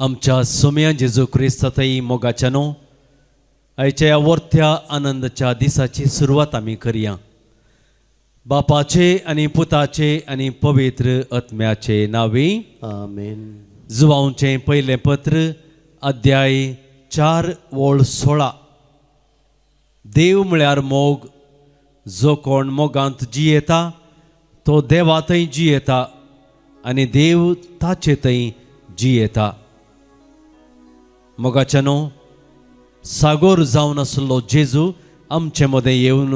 आमच्या सोम्या जेजू क्रिस्तातई मोगाच्यानो आयच्या ह्या वर्त्या आनंदाच्या दिसाची सुरवात आमी करया. बापाचे आनी पुताचे आनी पवित्र आत्म्याचे नावी आमेन. जुवांचे पयले पत्र अध्याय 4 ओळ 16. देव म्हळ्यार मोग. जो कोण मोगांत जियेता तो देवातय जियेता आनी देव ताचेतय जियेता. मोगाच्यानो सागोर जावन आसलो जेजू आमचे मदें येवन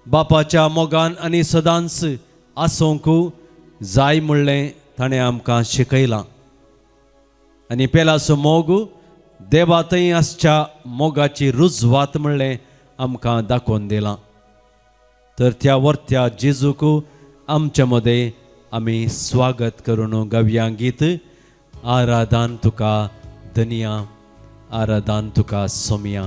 बापाच्या मोगान आनी सदांच आसूंक जाय म्हणलें ताणें आमकां शिकयलां. आनी पेलासो मोग देवातय आसच्या मोगाची रुजवात म्हणलें आमकां दाखोवन दिलां. तर त्या वर्त्या जेजूक आमच्या मदें आमी स्वागत करून गावया गीत. आराधन तुका धनिया, आराधन तुका सोम्या.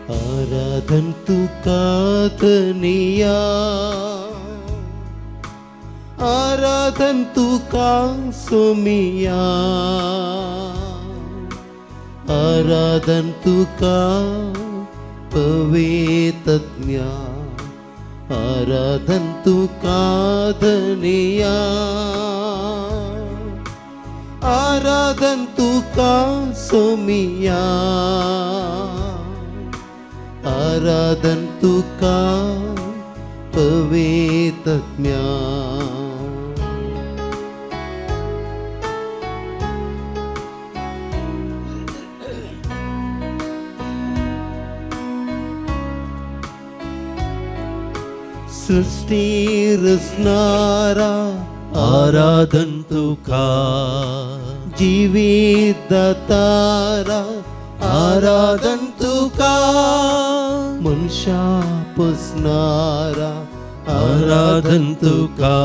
आराधन तुका धनिया, आराधन तुका सोमिया, आराधन तुका पवित्रज्ञा, आराधन तुका धनिया, आराधन तुका सोमिया, आराधन तुका पवित्रज्ञा. सृष्टी रचणारा आराधन तुका, जीवित दातारा आराधन तुका, मनशा पोसणारा आराधन तुका.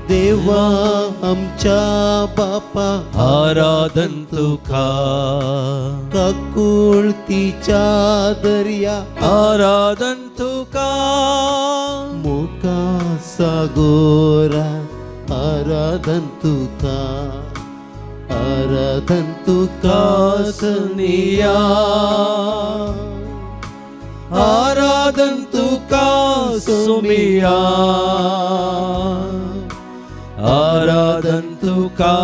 देवा आमच्या बापा आराधन तुका, काकुळतीच्या दर्या आराधन तुका, मोका सागोरा आराधन तुका, आराधन तुका सनिया, आराधन तुका सोमिया, आराधन तुका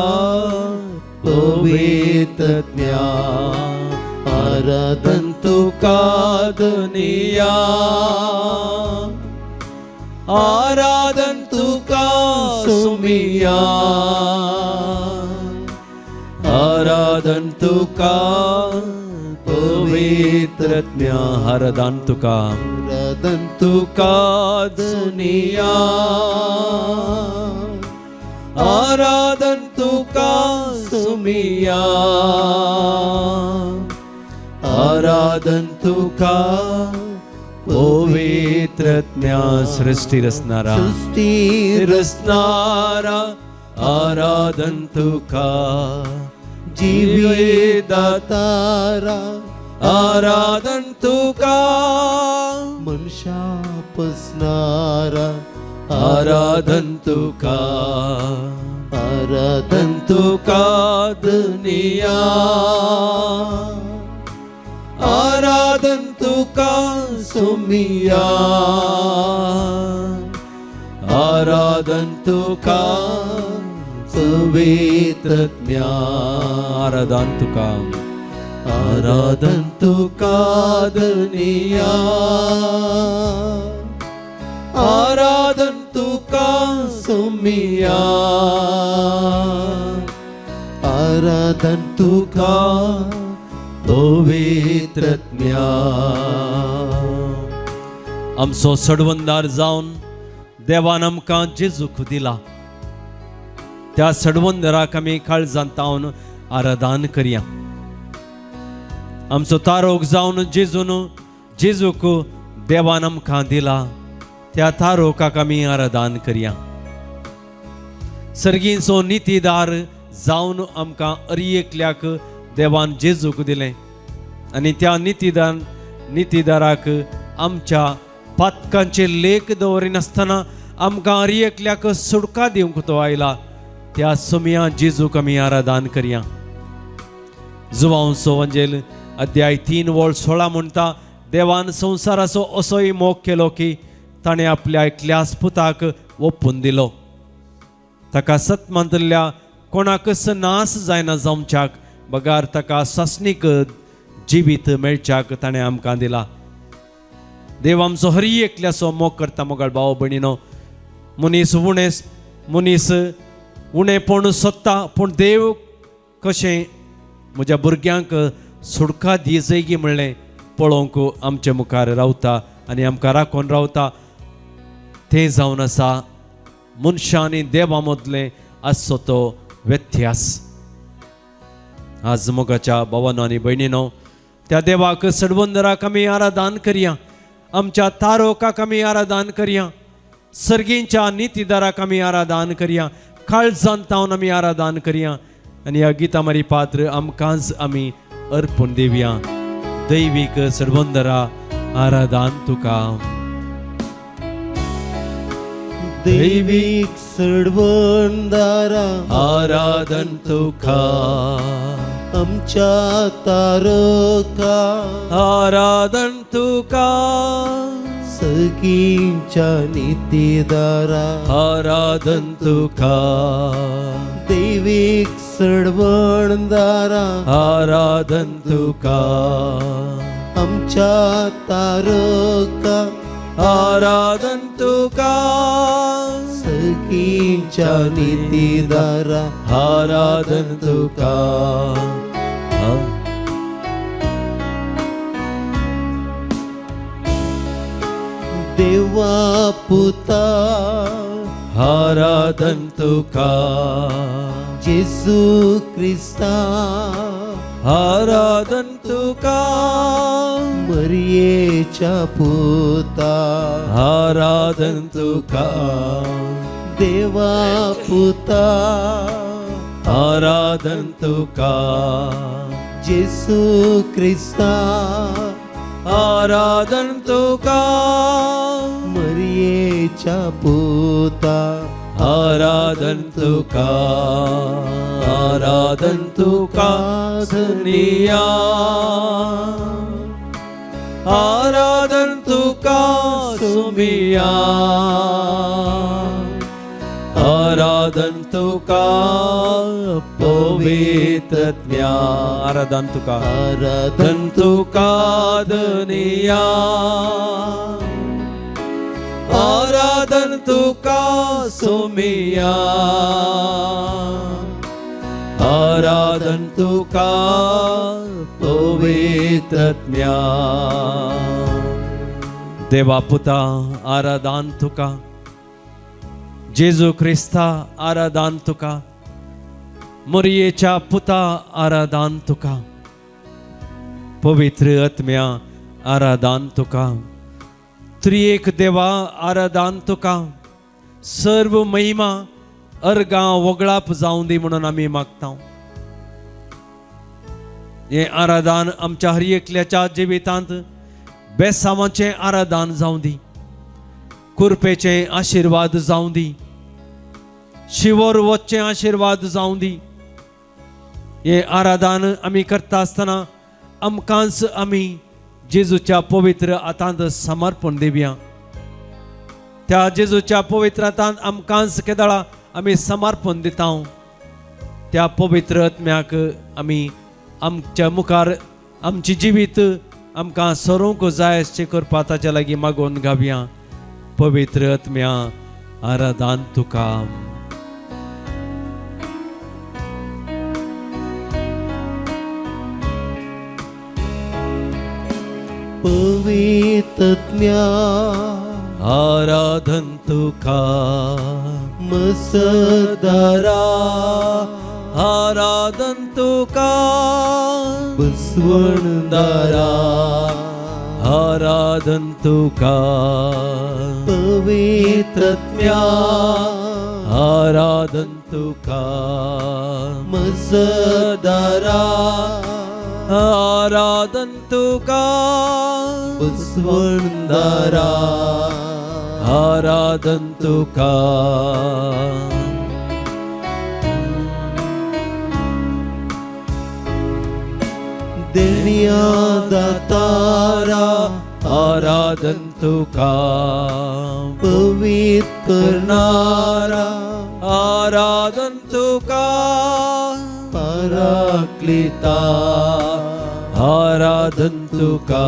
पवित्रज्ञा, आराधन तुका धनिया, आराधन तुका सोमिया, आराधन तुका पवित्रज्ञा, आराधन तुका, आराधन तुका धनिया, आराधन तुका सोमिया, आराधन तुका पवित्रज्ञा. सृष्टी रचणारा, सृष्टी रचणारा आराधन तुका, जीवित दातारा आराधन तुका, मनशा पोसणारा आराधन तुका, आराधन तुका धनिया, आराधन तुका सोमिया, आराधन तुका पवित्रज्ञा, आराधन तुका, आराधन तुका धनिया, आराधन तुका सोमिया, आराधन तुका पवित्रज्ञा. आमचो सडवंदार जावन देवान आमकां जेजूक दिला. त्या सडवंदराक आमी काळजांतावन आराधन करया. आमचो तारोग जावन जेजूक देवान आमकां दिला. त्या तारोकाक आमी आराधन करया. सर्गींचो नितीदार जावन आमकां अरियेकल्याक देवान जेजूक दिलें आनी त्या नितीदाराक आमच्या पातकांचे लेख दवरिनासतना आमकां अरियेकल्याक सुटका दिवंक तो आयला. त्या सुमया जेजूक आमी आराधन करया. जुवांचो वंजेल अध्याय 3 वळ 16 म्हणटा, देवान संवसाराचो असोय मोग केलो की ताणें आपल्या एकल्याच पुताक ओपून दिलो, ताका सत्मांतल्या कोणाकच नास जायना जावच्याक, बगार ताका सस्नीक जिवीत मेळच्याक ताणें आमकां दिला. देव आमचो हरी एकल्याचो मोग करता. मोगाळ भाव भयणीनो, मनीस उणेपण सोदता, पूण देव कशें म्हज्या भुरग्यांक सुटका दिजैगी म्हणलें पळोवंक आमचे मुखार रावता आनी आमकां राखून रावता. तें जावन आसा मनशां आनी देवा मदलें आसचो तो व्यत्यास. आज मोगाच्या भावांनो आनी भयणीनो, त्या देवाक सडवंदराक आमी आराधन करया. आमच्या तारोकाक आमी आराधन करया. सर्गींच्या नितीदाराक आमी आराधन करया. काळजांतावन आमी आराधन करया. आनी ह्या गिता मारी पात्र आमकांच आमी अर्पूण दिवया. दैवीक सडवंदरा आराधन तुका. दैवीक सडवंदारा आराधन तुका. आमच्या तारका आराधन तुका. सगींच्या नितीदारा आराधन तुका. दैवीक सडवंदारा आराधन तुका. आमच्या तारका आराधन तुका. सगींच्या नितीदारा आराधन तुका. देवा पुता आराधन तुका. जेजू क्रिस्ता आराधन तुका. मरियेच्या पुता आराधन तुका. देवा पुता आराधन तुका. जेजू क्रिस्ता आराधन तुका. मरियेच्या पुता आराधन तुका. आराधन तुका धनिया. आराधन तुका सुमिया. आराधन तुका पवित्रत्म्या. आराधन तुका. आराधन तुका धनिया. आराधन तुका सुमिया. आराधन तुका पवित्रत्म्या. देवा पुता आराधन तुका. जेजू क्रिस्ता आराधन तुका. मरियेच्या पुता आराधन तुका. पवित्र आत्म्या आराधन तुका. त्रिएक देवा आराधन तुका. सर्व महिमा अर्गा वगळाप जावं दी म्हणून आमी मागता. हे आराधन आमच्या हर एकल्याच्या जिवितांत बेसावांचे आराधन जावं दी. कृपेचे आशीर्वाद जावं दी. शिवर वचचे आशीर्वाद जावं दी. हे आराधन आमी करता आसतना आमकांच आमी जेजूच्या पवित्र हातांत समर्पण दिवया. त्या जेजूच्या पवित्र हातांत आमकांच केदळा आमी समर्पण दिता. त्या पवित्र आत्म्याक आमी आमच्या मुखार आमची जिवीत आमकां सरूंक जाय अशें करपा ताच्या लागीं मागोवन घालया. पवित्र आत्म्या आराधन तुका. पवित्रत्म्या आराधन तुका. मसदारा आराधन तुका. बसवणदारा आराधन तुका. पवित्रत्म्या आराधन तुका मजदारा आराधन तुका पुस्वंदारा आराधन तुका देण्या दातारा आराधन तुका पवित्र करणारा आराधन तुका पराक्लिता आराधन तुका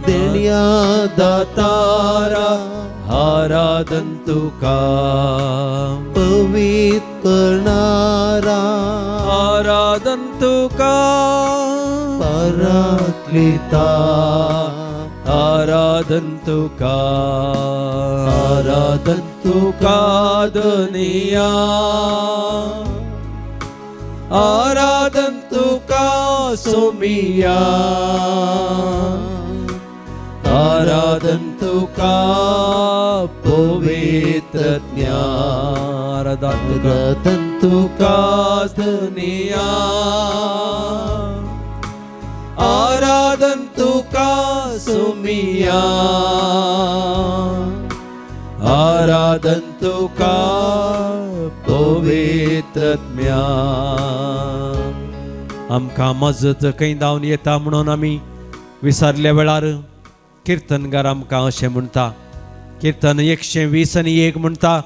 देण्या दातारा आराधन तुका पवित्र करणारा आराधन तुका पराक्लिता आराधन तुका आराधन तुका दुनिया आराधन तुका सोमिया आराधन तुका पवित्र आराधन तुका दुनिया आराधन तुका सोमिया आराधन तुका पवित्रत्म्या आमकां मजत खंय धांवन येता म्हणून आमी विसरल्या वेळार किर्तनगार आमकां अशें म्हणटा किर्तन 120 म्हणटा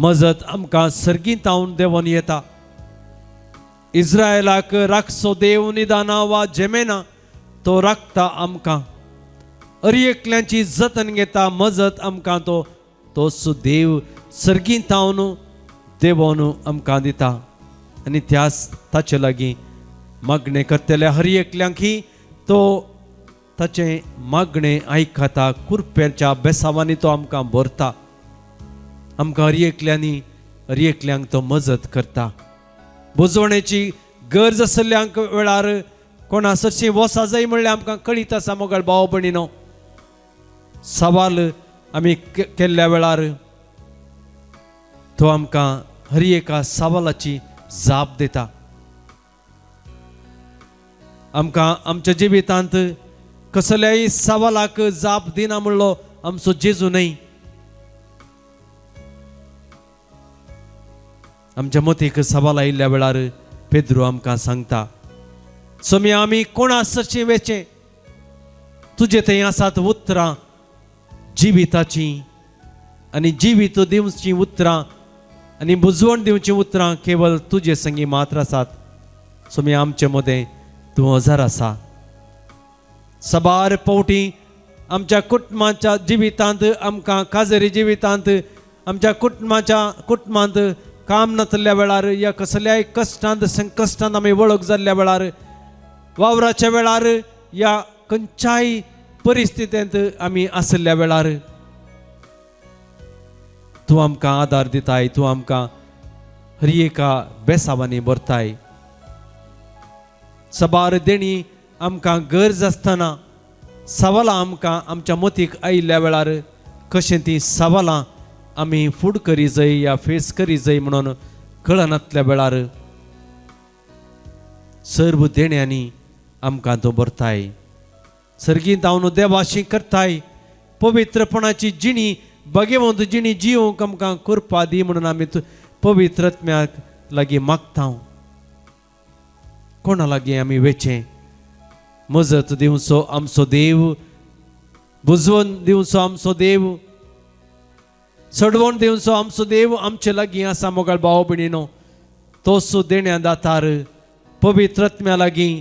मजत आमकां सर्गीत धांवन देंवन येता इस्रायलाक राखसो देव निदाना वा जेमेना तो राखता आमकां अरियेकल्यांची जतन घेता मजत आमकां तो देव सर्गीत धांवन देवोन आमकां दिता आनी त्याच ताचे लागीं मागणें करतल्या हर एकल्यांकय तो ताचें मागणें आयकता कुरप्याच्या बेसावांनी तो आमकां भरता आमकां हर एकल्यांक तो मजत करता बुजवणेची गरज आसल्यांक वेळार कोणा सरशी वसा जाय म्हणल्यार आमकां कळीत आसा मोगळ भाव भयणीनो सवाल आमी केल्ल्या वेळार तो आमकां हर एका सवालाची जाप दिता आमकां आमच्या जिवितांत कसल्याय सवालाक जाप दिना म्हणलो आमचो जेजू न्हय आमच्या मतीक सवाल आयिल्ल्या वेळार पेद्रू आमकां सांगता सोमी आमी कोणा सरशी वेचे तुजे थंय आसात उतरां जिविताची आनी जिवीत दिवची उतरां आनी बुजवण दिवची उतरां केवळ तुजे संगी मात्र आसात सोमी आमचे मदें तूं हजर आसा सबार पावटी आमच्या कुटुंबाच्या जिवितांत आमकां काजेरी जिवितांत आमच्या कुटुंबांत काम नासल्या वेळार या कसल्याय कश्टांत संकश्टांत आमी वळख जाल्ल्या वेळार वावराच्या वेळार या खंयच्याय परिस्थितींत आमी आसल्या वेळार तूं आमकां आदार दिताय तूं आमकां हर एका बेसावांनी भरताय सबार देणी आमकां गरज आसतना सवालां आमकां आमच्या मतीक आयिल्ल्या वेळार कशें तीं सवालां आमी फूड करी जाय या फेस करी जाय म्हणून कळनातल्या वेळार सर्व देण्यांनी आमकां तो भरताय सर्गीत हांव देवाशी करताय पवित्रपणाची जिणी भगवंत जिणी जिवंक आमकां कृपा दी म्हणून आमी पवित्रत्म्याक लागीं मागता कोणा लागीं आमी वेचें मजत दिवचो आमचो देव बुजवण दिवचो आमचो देव सडवण दिवचो आमचो देव आमचे लागीं आसा मोगळ भाव भयणीनो तोच देण्या दातार पवित्रत्म्या लागीं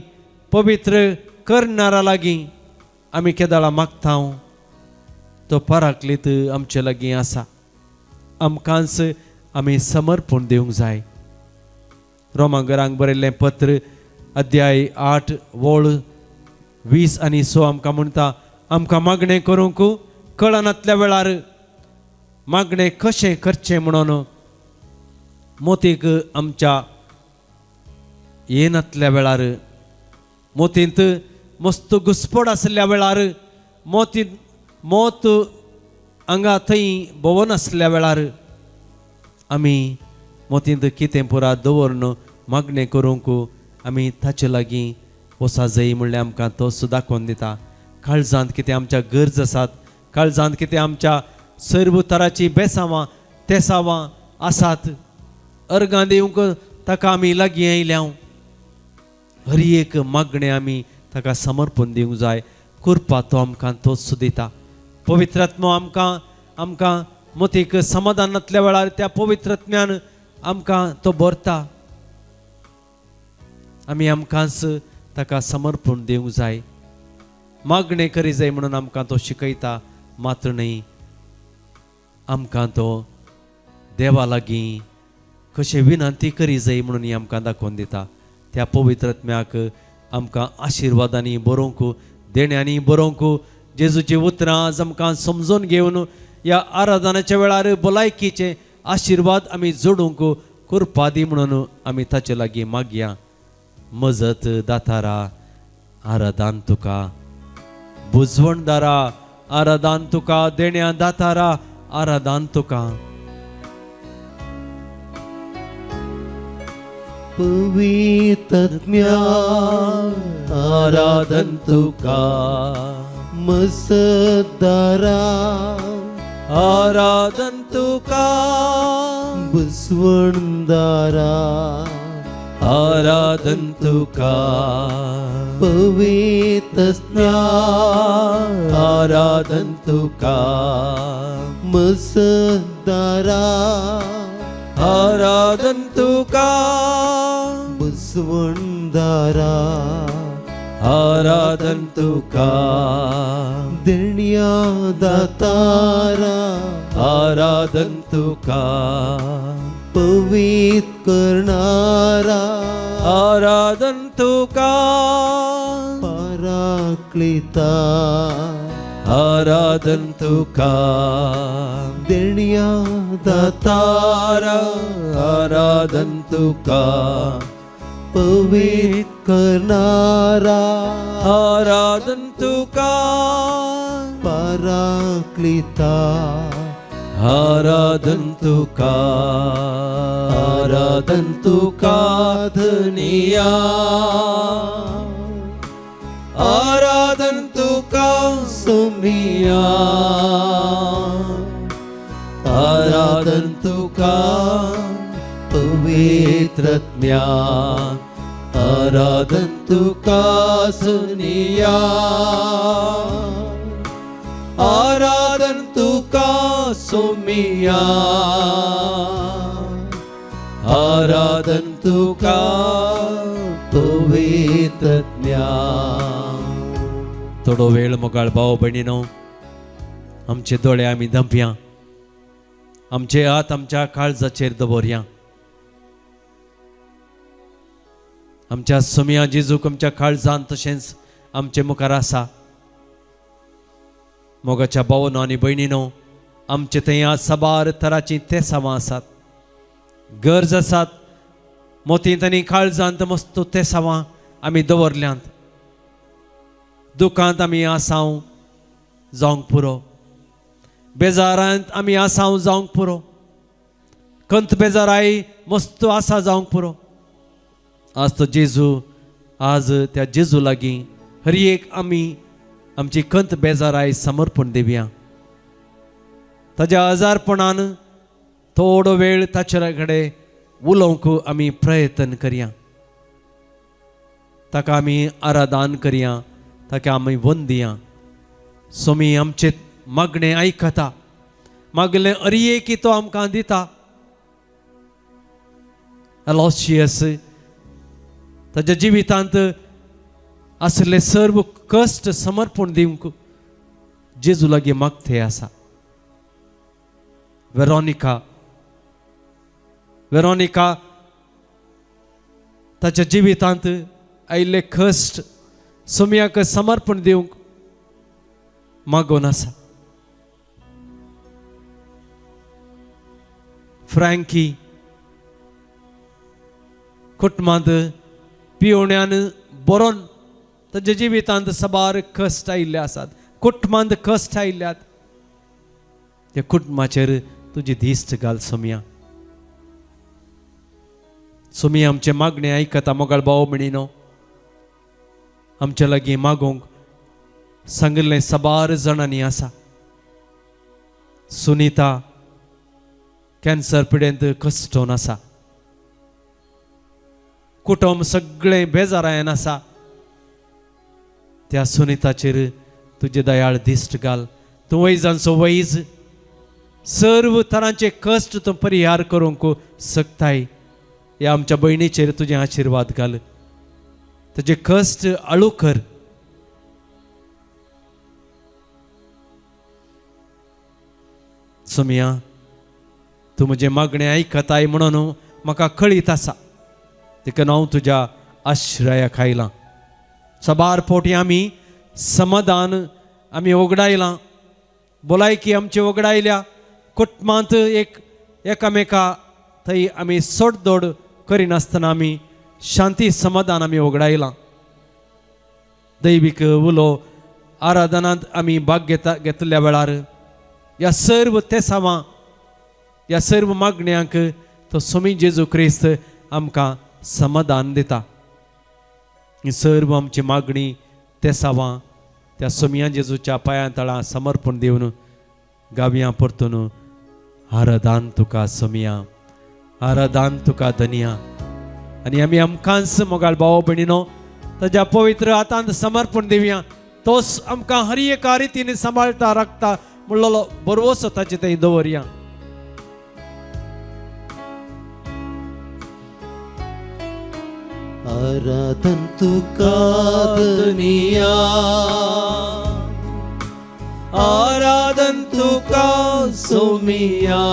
पवित्र करणारा लागीं आमी केदाळा मागता तो पराक्लीत आमचे लागीं आसा आमकांच आमी समर्पण दिवंक जाय रोमांकरांक बरयल्लें पत्र अध्याय 8 वोळ 20 आनी 6 आमकां म्हणटा आमकां मागणें करूंक कळनातल्या वेळार मागणें कशें करचें म्हणून मोतीक आमच्या येनातल्या वेळार मोतींत मस्त घुसपड आसल्या वेळार मोत हांगा थंय भोवन आसल्या वेळार आमी मोतींत कितें पुरा दवरन मागणें करूंक आमी ताचे लागीं वसा जाय म्हणल्यार आमकां तो सुद्दां दाखोवन दिता. काळजांत कितें आमच्या गरज आसात, काळजांत कितें आमच्या सर्व तराची बेसांवां तेसांवां आसात, अर्गां दिवंक ताका आमी लागीं आयल्या. हर एक मागणें आमी ताका समर्पण दिवंक जाय. करपा तो आमकां तोच दिता. पवित्र आत्मो आमकां मोतीक समाधानांतल्या वेळार त्या पवित्र आत्म्यान आमकां तो भरता. आमी आमकांच ताका समर्पण दिवंक जाय. मागणें करी जाय म्हणून आमकां तो शिकयता, मात्र न्ही आमकां तो देवा लागीं कशें विनंती करी जाय म्हणून आमकां दाखोवन दिता. त्या पवित्र आत्म्याक आमकां आशिर्वादांनी बरोवंक, देण्यांनी बरोवंक, जेजूची उतरां आज आमकां समजून घेवन ह्या आराधनाच्या वेळार भलायकीचे आशिर्वाद आमी जोडूंक करपा दी म्हणून आमी ताचे लागीं मागया. मजत दातारा आराधन तुका, बुजवणदारा आराधन तुका, देण्या दातारा आराधन तुका. पवित्रत्म्या आराधन तुका, मसदारा आराधन तुका, बुजवणदारा आराधन तुका. पवित्रत्म्या आराधन तुका, मसदारा आराधन तुका, बुजवणदारा आराधन तुका. देण्या दातारा आराधन तुका, पवित्र करणारा आराधन तुका, पराक्लिता आराधन तुका. देण्या दातारा आराधन तुका, पवित्र करणारा आराधन तुका, पराक्लिता आराधन तुका. आराधन तुका धनिया, आराधन तुका सोमिया, आराधन तुका पवित्र आत्म्या, आराधन तुका सुनिया, आराधन तुका सोमिया, आराधन तुका पवित्र आत्म्या. थोडो वेळ मोगाळ भाव भयणीनो, आमचे दोळे आमी धांपया, आमचे हात आमच्या काळजाचेर दवरया. आमच्या सोमिया जेजूक आमच्या काळजांत तशेंच आमचे मुखार आसा. मोगाच्या भावनो आनी भयणीनो, आमचे थंय आज साबार तरांची तेसांवां आसात, गरज आसात. मोतींत आनी काळजांत मस्त तेसांवां आमी दवरल्यांत. दुखांत आमी आसांव जावंक पुरो, बेजारांत आमी आसांव जावंक पुरो, कंत बेजाराई मस्त आसा जावंक पुरो. आज तो जेजू, आज त्या जेजू लागीं हर एक आमी आमची कंत बेजाराई समर्पण दिवया. ताज्या आजारपणान थोडो वेळ ताचे कडेन उलोवंक आमी प्रयत्न करया. ताका आमी आराधन करया, ताका आमी वंदया. सोमी आमचे मागणें आयकता, मागलें अरिये तो आमकां दिता. अलॉशियस ताच्या जिवितांत असले सर्व कश्ट समर्पण दिवंक जेजू लागीं मागते आसा. वेरोनिका ताच्या जिवितांत आयिल्ले कश्ट सोम्याक समर्पण दिवंक मागोन आसा. फ्रँकी कुटुंबांत पिवण्यान बरोवन ताच्या जिवितांत साबार कश्ट आयिल्ले आसात, कुटुंबांत कश्ट आयिल्ल्यात. त्या कुटुंबाचेर तुजी दिश्ट घाल सोम्या. सुमी आमचे मागणे ऐकता मोगाळ भाव म्हणिनो आमच्या लागीं मागोंक सांगिल्लें साबार जाणांनी आसा. सुनीता कॅन्सर पिडेंत कश्टोन आसा. कुटुंब सगळें बेजारायन आसा. त्या सुनीताचेर तुजे दयाळ दिश्ट घाल. तूं वैजांचो वैज सर्व तरांचे कश्ट तूं परिहार करूंक शकताय. ह्या आमच्या भयणीचेर तुजें आशिर्वाद घाल. तुजे कश्ट आळू कर. सुमिया तूं म्हजें मागणें आयकताय म्हणून म्हाका कळीत आसा. देखून हांव तुज्या आश्रयाक आयलां. सबार फावटी आमी समाधान आमी वगडायलां. भलायकी आमची वगडायल्या. कुटुंबांत एकामेका थंय आमी सोडदोड करिनासतना आमी शांती समाधान आमी वगडायलां. दैवीक उलो आराधनांत आमी भाग घेतल्या वेळार ह्या सर्व तेसावां ह्या सर्व मागण्यांक तो स्वामी जेजू क्रिस्त आमकां समाधान दिता. ही सर्व आमची मागणी तेसावां त्या स्वामिया जेजूच्या पांयां तळा समर्पण दिवन गावया परतून आराधान तुका स्वामिया, आराधान तुका धनिया. आनी आमी आमकांच मोगाळ भाव भयणीनो ताच्या पवित्र हातांत समर्पण दिवया. तोच आमकां हर एका रितीन सांबाळटा राखता म्हणलो बरोवसो ताचे थंय दवरया. आराधन तुका दुनिया, आराधन तुका सोमिया,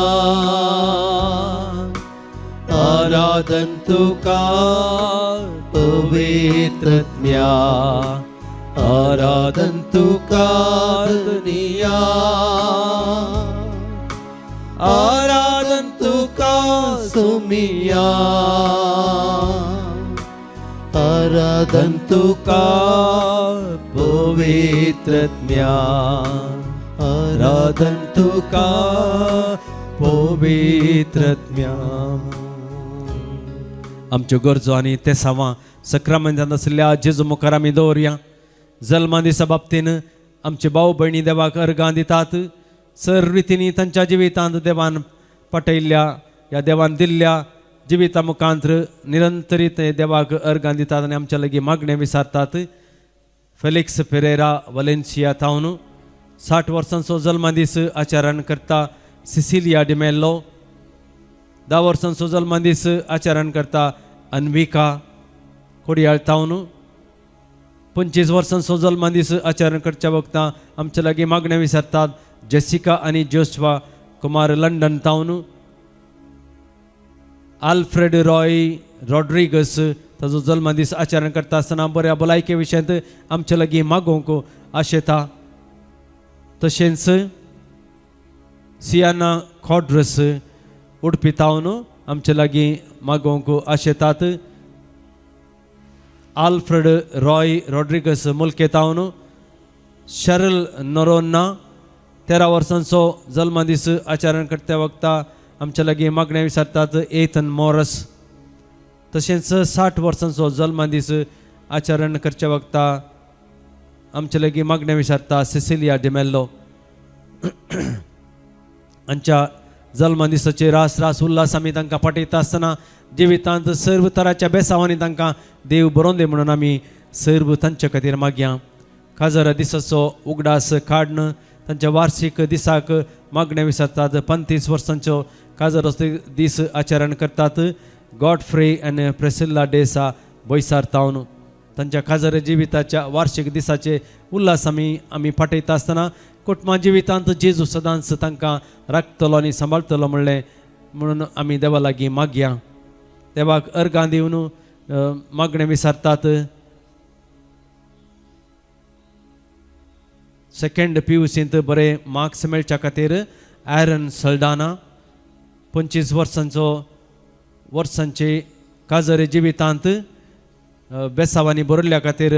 आराधन तुका पवित्रत्म्या, आराधन तुका दुनिया, आराधन तुका सोमिया, आराधन तुका पवित्रत्म्या, आराधन तुका पवित्रत्म्या. आमच्यो गरजो आनी तेसावां सक्रामेंतांत आसल्या जेजू मुखार आमी दवरया. जल्मा दिसा बाबतीन आमचे भाव भयणी देवाक अर्गां दितात. सर रितीनी तांच्या जिवितांत देवान पटयल्ल्या ह्या देवान दिल्ल्या जिविता मुखांतर निरंतरीत देवाक अर्गां दितात आनी आमच्या लागीं मागणें विचारतात. फेलिक्स पेरेरा वलेन्सिया थावन 60 वर्सांचो जल्मादीस आचरण करता. सिसिलिया डिमेल्लो 10 वर्सांचो जल्मादीस आचरण करता. अन्विका कोडयाळ थावन 25 वर्सांचो जल्मादीस आचरण करच्या वक्ता आमच्या लागीं मागणें विचारतात. जेसिका आनी जोशवा कुमार लंडन थावन. आल्फ्रेड रॉय रॉड्रिगस ताजो जल्मादीस आचरण करता आसतना बऱ्या भलायके विशयांत आमच्या लागीं मागोवंक आशेता. तशेंच सियाना खॉड्रस उडपी थावन आमच्या लागीं मागोवंक आशेतात. आल्फ्रेड रॉय रॉड्रिगस मुल्के थावन. शरल नोरोन्ना 13 वर्सांचो जल्मादीस आचरण करत्या वक्ता आमच्या लागीं मागणें विचारतात. एथन मॉरस. तशेंच 60 वर्सांचो जल्मादीस आचरण करच्या वक्ता आमच्या लागीं मागणें विचारता. सिसिलिया डिमेल्लो. हांच्या जल्मादिसाचे रास उल्हास आमी तांकां पटयता आसतना जिवितांत सर्व तरांच्या बेसावांनी तांकां देव बरोवन दी म्हणून आमी सर्व तांचे खातीर मागया. काजर दिसाचो उगडास काडन तांच्या वार्षिक दिसाक मागणें विचारतात. 35 वर्सांचो काजर दीस आचरण करतात. गॉडफ्रे आनी प्रेसिल्ला डेसा बोयसार थावन तांच्या काजर जिविताच्या वार्षिक दिसाचे उल्हास आमी पाठयता आसतना कुटुंबा जिवितांत जेजू सदांच तांकां राखतलो आनी सांबाळटलो म्हणून आमी देवा लागीं मागया. देवाक अर्गां दिवन मागणें विचारतात. सेकंड PUCंत बरे मार्क्स मेळच्या खातीर ॲरन सल्डाना 25 वर्सांचे काजर जिवितांत बेसावांनी बरयल्ल्या खातीर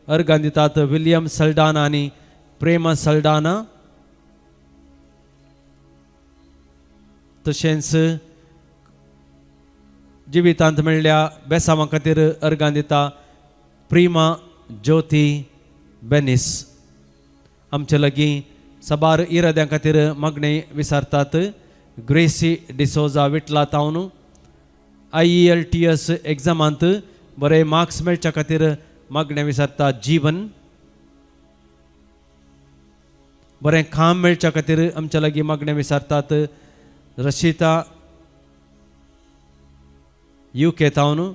अर्गां दितात. विलियम सल्डाना आनी प्रेमा सल्डाना. तशेंच जिवितांत मेळ्ळ्या बेसांवा खातीर अर्गां दिता प्रिमा ज्योती बेनीस. आमचे लागीं साबार इराद्यां खातीर मागणी विचारतात. ग्रेसी डिसोजा विटला तावन IELTS एग्जामांत बरे मार्क्स मेळच्या खातीर मागणें विचारता. जीवन बरें काम मेळच्या खातीर आमच्या लागीं मागणें विचारतात. रशिता UK तावन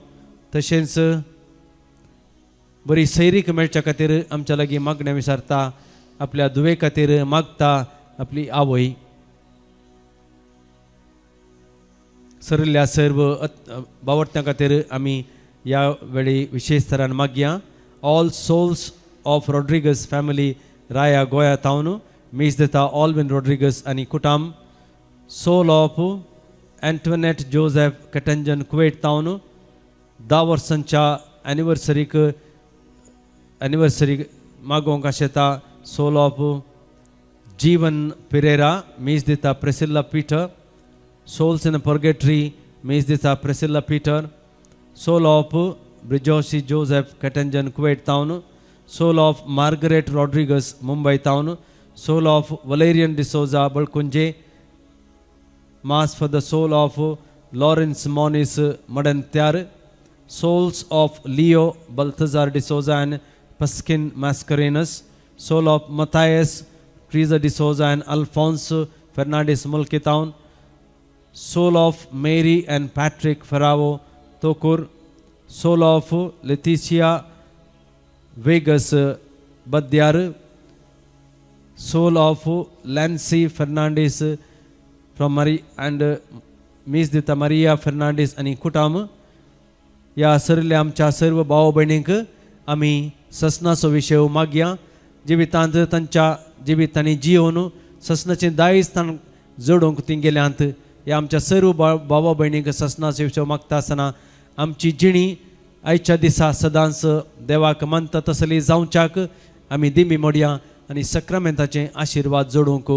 तशेंच बरी सैरीक मेळच्या खातीर आमच्या लागीं मागणें विचारता. आपल्या दुवे खातीर मागता आपली आवय. सरिल्ल्या सर्व बावटत्यां खातीर आमी ह्या वेळी विशेश तरान मागया. All souls of Rodrigues family Raia Goa तावन मीस दिता ऑलविन रॉड्रिगस आनी कुटाम. सोल ऑफ एंटोनेट जोसेफ कटंजन कुवेट तावन 10 वर्सांच्या एनिवर्सरी मागोवंक आशेता. सोल ऑफ जीवन पिरेरा मीस दिता Priscilla Peter. Souls in purgatory मीस दिता प्रेसिल्ला पीटर. सोल ऑफ ब्रिजोसी जोसेफ कटंजन कुवेट तावन. सोल ऑफ मार्गरेट रॉड्रिगस मुंबई तावन. Soul of Valerian D'Souza Balkunje. Mass for the soul of Lawrence Monis Madantyar. Souls of Leo Balthazar D'Souza and Paskin Mascarenhas. Soul of Mathias Teresa D'Souza and Alphonso Fernandes Mulki तावन. Soul of Mary and Patrick फरावो Thokur. Soul of Leticia Vegas Badyar. Soul of Lancy Fernandes from मरी अँड मीस दिता मारिया फर्नांडिस आणि कुटाम. या सरिल्ल्या आमच्या सर्व भाव भयणींक आमी ससनाचो विशय मागया. जिवितांत तांच्या जिवितांनी जियोवन ससनाचें दायिस्थान जोडूंक ती गेल्यांत ह्या आमच्या सर्व भावा भयणींक ससनाचो विशय मागता आसतना आमची जिणी आयच्या दिसा सदांच देवाक मानता तसली जावच्याक आमी दिमी मोडया आनी सक्रामेंताचें आशिर्वाद जोडूंक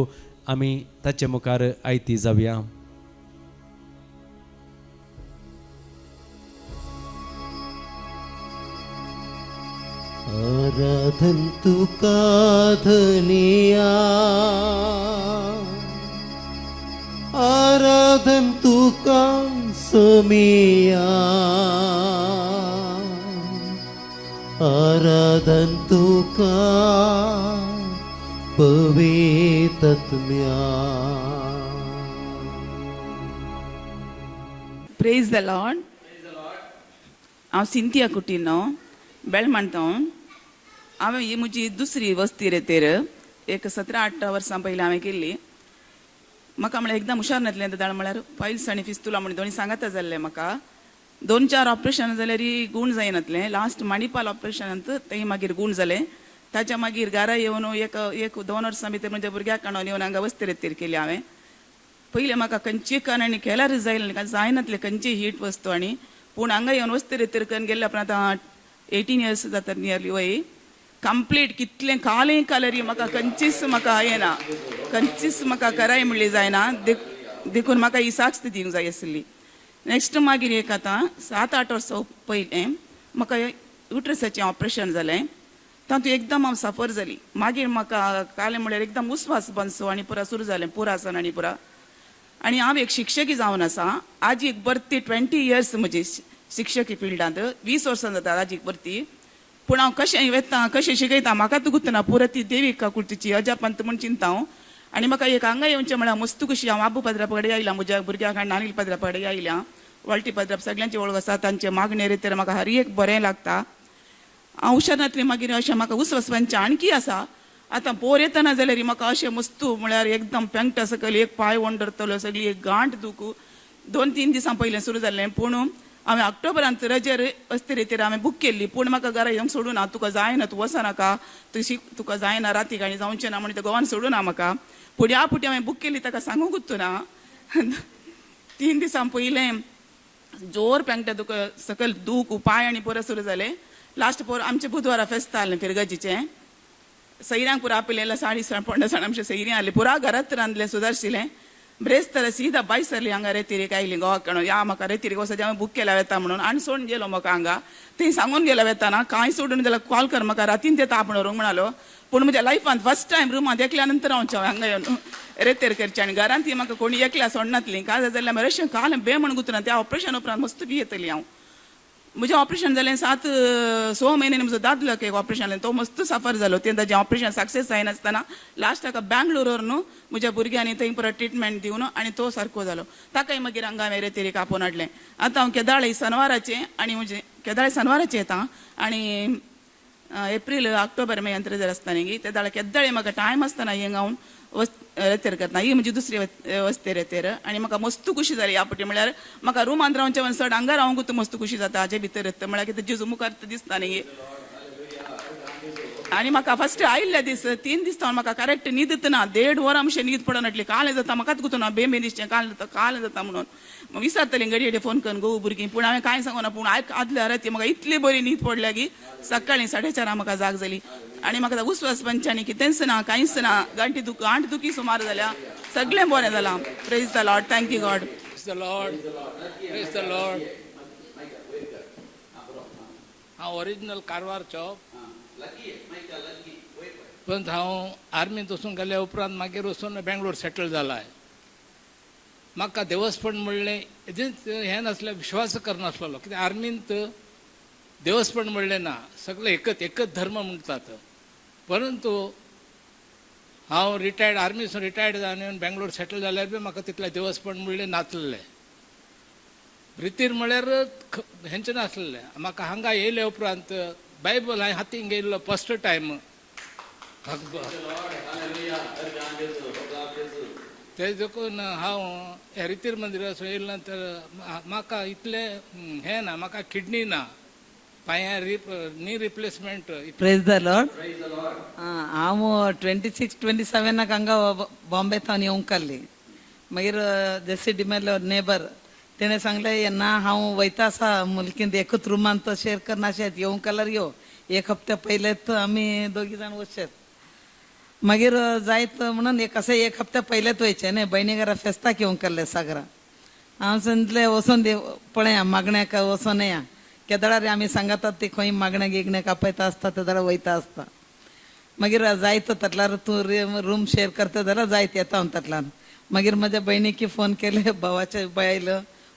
आमी ताचे मुखार आयती जावया. आराधन तुका धनिया, आराधन तुका समिया, आराधन तुका पवित्रत्म्या. Praise the lord. हांव सिंथिया कुटीनो बेळमाणतो. हांवें ही म्हजी दुसरी वस्ती रे तेर एक 17-18 वर्सां पयलीं हांवें केल्ली. म्हाका म्हळ्यार एकदम हुशार नासलें दाळ म्हळ्यार पायल्स आनी फिस्तुला म्हण दोनी सांगाता जाल्लें. म्हाका 2-4 ऑपरेशन जाल्यार गूण जायनासलें. लास्ट माणिपाल ऑपरेशनांत तें मागीर गूण जालें. ताच्या मागीर घरा येवन एक 2 वर्सां भितर म्हज्या भुरग्याक हाडून येवन हांगा वस्ती रेतीर केली हांवें. पयलीं म्हाका खंयची कण आनी केल्यार जायनासलें खंयची हीट वस्तू आनी. पूण हांगा येवन वस्ती रेतीर करून गेल्ले उपरांत आतां 18 इयर्स जाता नियरली वय. कंप्लीट कितलें कालें कालरी म्हाका खंयचीच म्हाका येना, खंयचीच म्हाका कराय म्हणली जायना. देखून म्हाका ही साक्ष दिवंक जाय आसली. नेक्स्ट मागीर एक आतां 7-8 वर्सां पयलें म्हाका युट्रसाचें ऑपरेशन जालें. तातूंत एकदम हांव सफर जाली. मागीर म्हाका कालें म्हळ्यार एकदम उस्वास बंसो आनी पुरा सुरू जालें पुरासन आनी पुरा. आनी हांव एक शिक्षकी जावन आसा. आज एक बर्ती 20 इयर्स म्हजी शिक्षकी फिल्डांत 20 वर्सां जाता आजीक बर्ती. पूण हांव कशें वेता कशें शिकयता म्हाका गुतना पुरो ती देवीक काकुळतीची अजापंत म्हण चिंता हांव. आनी म्हाका एक हांगा येवचें म्हळ्यार मस्त कशी. हांव आबू पद्रापा कडेन आयलां, म्हज्या भुरग्याक हाडून अनिल पद्रापा कडेन आयल्या. वळटी पद्राप सगळ्यांची वळख आसा. तांचे मागणे रेतीर म्हाका हर एक बरें लागता. हांव हुशार नातलें मागीर अशें म्हाका उसवसपांचें आणकी आसा. आतां पोर येतना जाल्यार म्हाका अशें मस्तू म्हळ्यार एकदम पेंगटा सकयल एक पांय वंडरतलो, सगळी एक गांठ दुखू. 2-3 दिसां पयलें सुरू जाल्लें. पूण हांवें ऑक्टोबरांत रजेर वस्ती रेतीर हांवें बूक केल्ली. पूण म्हाका घरा येवंक सोडून हांव तुका जायना, तूं वचनाका, तुका जायना रातीक आनी जावचें ना म्हणून तें गोवान सोडून म्हाका. पूण ह्या फावटी हांवें बूक केल्ली ताका सांगूंकूच ना. 3 दिसां पयलें जोर पेंगटा तुका सकयल दूख पांय आनी पुरो सुरू जालें. लास्ट पोर आमचें बुधवारा फेस्त आहलें फिरगजीचें. सैऱ्यांक पुरो आपयलें साडी पोंडा साण आमचें सैरी आहलें. पुरा घरांत रांदलें सुदारशिलें. ब्रेस्तर सीधा बाई सरली हांगा रेतीरी कायली गोवाकण या म्हाका रेतीरी वचत हांवें बूक केला वेता म्हणून आनी सोडून गेलो म्हाका हांगा थंय सांगून गेलो वेताना कांय सोडून जाल्यार कॉल कर म्हाका रातीन ते तापण व्हरूंक म्हणालो पूण म्हज्या लायफान फर्स्ट टायम रुमांत एकल्या नंतर हांव हांगा येवन रेतेर करचें आनी घरांत ती म्हाका कोणी एकल्या सोडनातली काय जाल्यार रशियन काल बे म्हण गुतना त्या ऑपरेशन उपरांत मस्त बी येतली हांव म्हजें ऑपरेशन जालें 6 म्हयन्यांनी म्हजो दादलो एक ऑपरेशन जालें तो मस्त सफर जालो तें ताजें ऑपरेशन सक्सेस जायनासतना लास्ट ताका बँगलोर न्हू म्हज्या भुरग्यांनी थंय परत ट्रिटमेंट दिवन आनी तो सारको जालो ताकाय मागीर हांगा हांवें रेतेरीक आपोवन हाडलें आतां हांव केदाळे शेनवाराचें आनी म्हणजे केदाळे शेनवाराचें येता आनी एप्रील ऑक्टोबर मे अंतर जर आसता न्ही ते दाळ केदाळे म्हाका टायम आसतना हिंगा हांव रेतेर करता ही म्हणजे दुसरी वस्ते रेतेर आनी म्हाका मस्त खुशी जाली ह्या फावटी म्हळ्यार म्हाका रूमांत रावचे चड हांगा रावंकूच मस्त खुशी जाता हाजे भितर म्हळ्यार कितें जेजू मुखार दिसता न्ही आनी म्हाका फस्ट आयिल्ले दीस 3 दीस म्हाका करेक्ट न्हीद ना 1.5 वरां अशें न्हीद पडनाटली काल जाता म्हाकाच गुतूना बेंबे दिसचें काल जाता म्हणून विचारतलें घडये फोन करून गो भुरगीं पूण हांवें कांय सांगूना पूण आदल्या राती म्हाका इतली बरी न्हीद पडल्या की सकाळीं 4:30 म्हाका जाग जाली आनी म्हाका उस्वास पंचांनी कितेंच ना कांयच ना गांठ दुखी सुमार जाल्या सगळें बरें जालां praise the Lord thank you God Praise the Lord. हांव ओरिजिनल कारवारचो पण हांव आर्मींत वचून गेल्या उपरांत मागीर वचून बेंगलोर सेटल जाला म्हाका देवस्थान म्हणलें हें नासलें विश्वास करनासलो कित्याक आर्मींत देवस्थान म्हणलें ना सगळे एकच धर्म म्हणटात परंतु हांव रिटायर्ड आर्मीसून रिटायर्ड जावन येवन बेंगलोर सेटल जाल्यार बी म्हाका तितलें देवस्थान म्हणलें नासलें रितीर म्हळ्यार हेंचें नासलें म्हाका हांगा येयले उपरांत बायबल हांवें हातीन घेयल्लो फस्ट टायम ते देखून हांव ह्या रितीर मंदिरासून येयले नंतर म्हाका इतलें हें ना म्हाका किडनी ना पांयां knee replacement praise the lord हांव 26-27 हांगा बॉम्बेंतल्यान येवंक काडली मागीर जेसी डिमेलो नेबर तेणें सांगलें येन्ना हांव वयता आसा मुलकींत एकूच रुमान तो शेअर करनाशेत येवंक काल्यार यो 1 हप्त्या पयलेच आमी 2 जाण वचचेत मागीर जायत म्हणून एक हप्त्या पयलेच वयचें न्ही भयणी घरा फेस्ताक येवंक काडलें सागरा हांव सांगलें वचून पळया मागण्याक वचून या केदाळार आमी सांगतात ती खंय मागण्या गिगण्याक आपयता आसता ते जाल्यार वयता आसता मागीर जायत तातल्यार तूं रूम शेअर करता जाल्यार जायत येता हांव तातल्यान मागीर म्हज्या भयणीकी फोन केले भावाचे बायल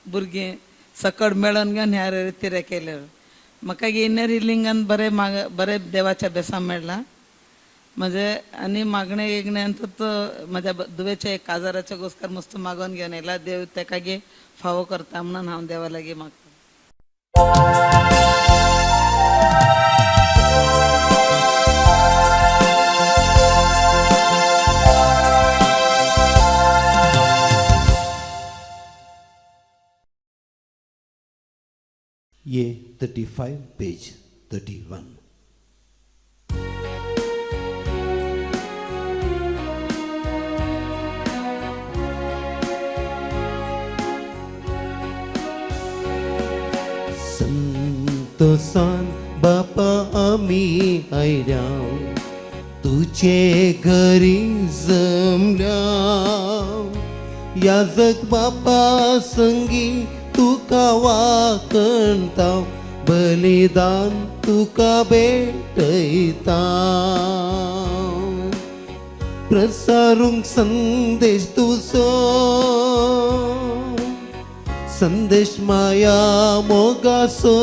भुरगीं सकड मेळोन घेवन ह्या रितीर केले म्हाका इनर हिलिंगान बरे देवाच्या बेसा मेळ्ळा म्हणजे आनी मागणे गिगण्यांत म्हज्या दुवेच्या 1 आजाराच्या घोस्कार मस्त मागोवन घेवन येयला देव तेका गे फावो करता म्हणून हांव देवा लागीं मागता ये 35 पेज 31 संतोषान बापा आमी आयल्या तुझे घरी जमल्या याजक बापा संगी तुका वाकणता बलिदान तुका भेटयता प्रसारूंक संदेश तुजो संदेश माया मोगासो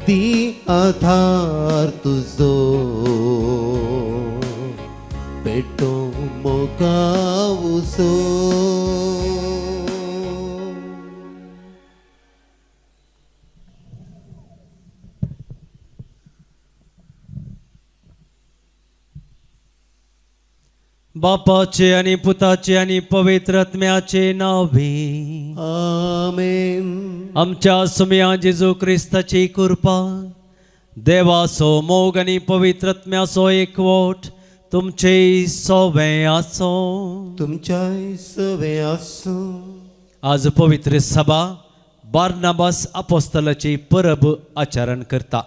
दी आधार तुजो पेटो मोगावसो बापाचे आणि पुताचे आणि पवित्र आत्म्याचे नावे आमेन आमच्या सुमया जेजू ख्रिस्ताची कृपा देवासो मोग आणि पवित्र आत्म्याचो एकवट तुमचे सोबे आसो तुमच्या सवे आसो आज पवित्र सभा बार्नाबास अपोस्तलाची परब आचरण करता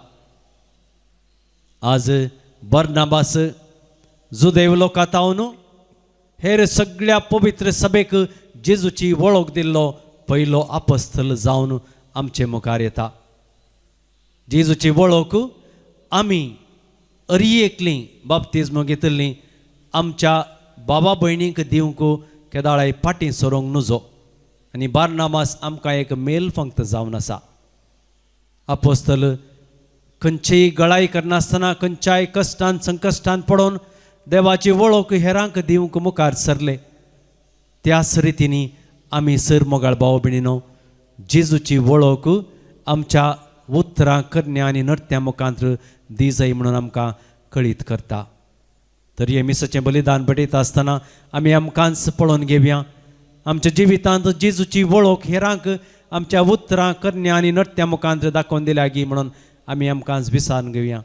आज बार्नाबास जुदेव लोकातावन हेर सगळ्या पवित्र सभेक जेजूची वळख दिल्लो पयलो आपोस्तल जावन आमचे मुखार येता. जेजूची वळख आमी अरियेकली बाप्तिस्म घेतली आमच्या बाबा भयणीक दिवंक केदाळे फाटीं सरोंक नजो आनी बारनाबास आमकां एक मेल फंक्त जावन आसा. आपोस्तल खंयचीय गळाई करनासतना खंयच्याय कश्टान संकश्टान पडोवन देवाची वळख हेरांक दिवंक मुखार सरले. त्याच रितीनी आमी सर मोगाळ भाव भयणीनो जेजूची वळख आमच्या उतरां करण्या आनी नृत्या मुखांत्र दी जाय म्हणून आमकां कळीत करता. तर हे मिसाचें बलिदान पटयता आसतना आमी आमकांच पळोवन घेवया. आमच्या जिवितांत जेजूची वळख हेरांक आमच्या उतरां करण्या आनी नृत्या मुखांत्र दाखोवन दिल्या गी म्हणून आमी आमकांच विसारून घेवया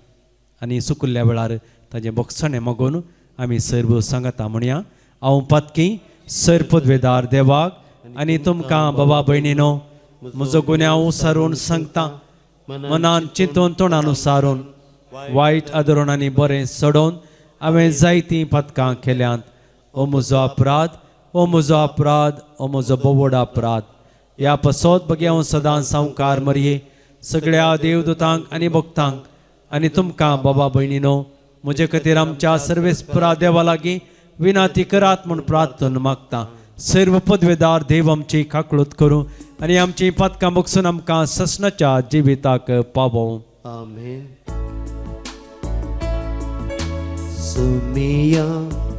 आनी सुकल्ल्या वेळार ताजें बक्षणें मागून आमी सर्व सांगता म्हणया. हांव पातकी सर पदवेदार देवाक आनी तुमकां बाबा भयणीनो म्हजो गुन्यांव उसारून सांगता. मनान चिंतून तोंडान उसारून वायट आदरून आनी बरें सडोवन हांवें जायतीं पथकां केल्यांत. ओ म्हजो अपराध, ओ म्हजो अपराध, ओ म्हजो बोवड अपराध. ह्या पसोत बगे हांव सदां संवकार मरये सगळ्या देवदूतांक आनी भक्तांक आनी तुमकां बाबा भयणीनो म्हजे खातीर आमच्या सर्वेस्परा देवा लागीं विनाती करात म्हूण प्रार्थना मागता. सर्व पदवेदार देव आमची काकळूत करूं आनी आमची पथकां बगसून आमकां ससनाच्या जिविताक पावों. आमेन. सुमिया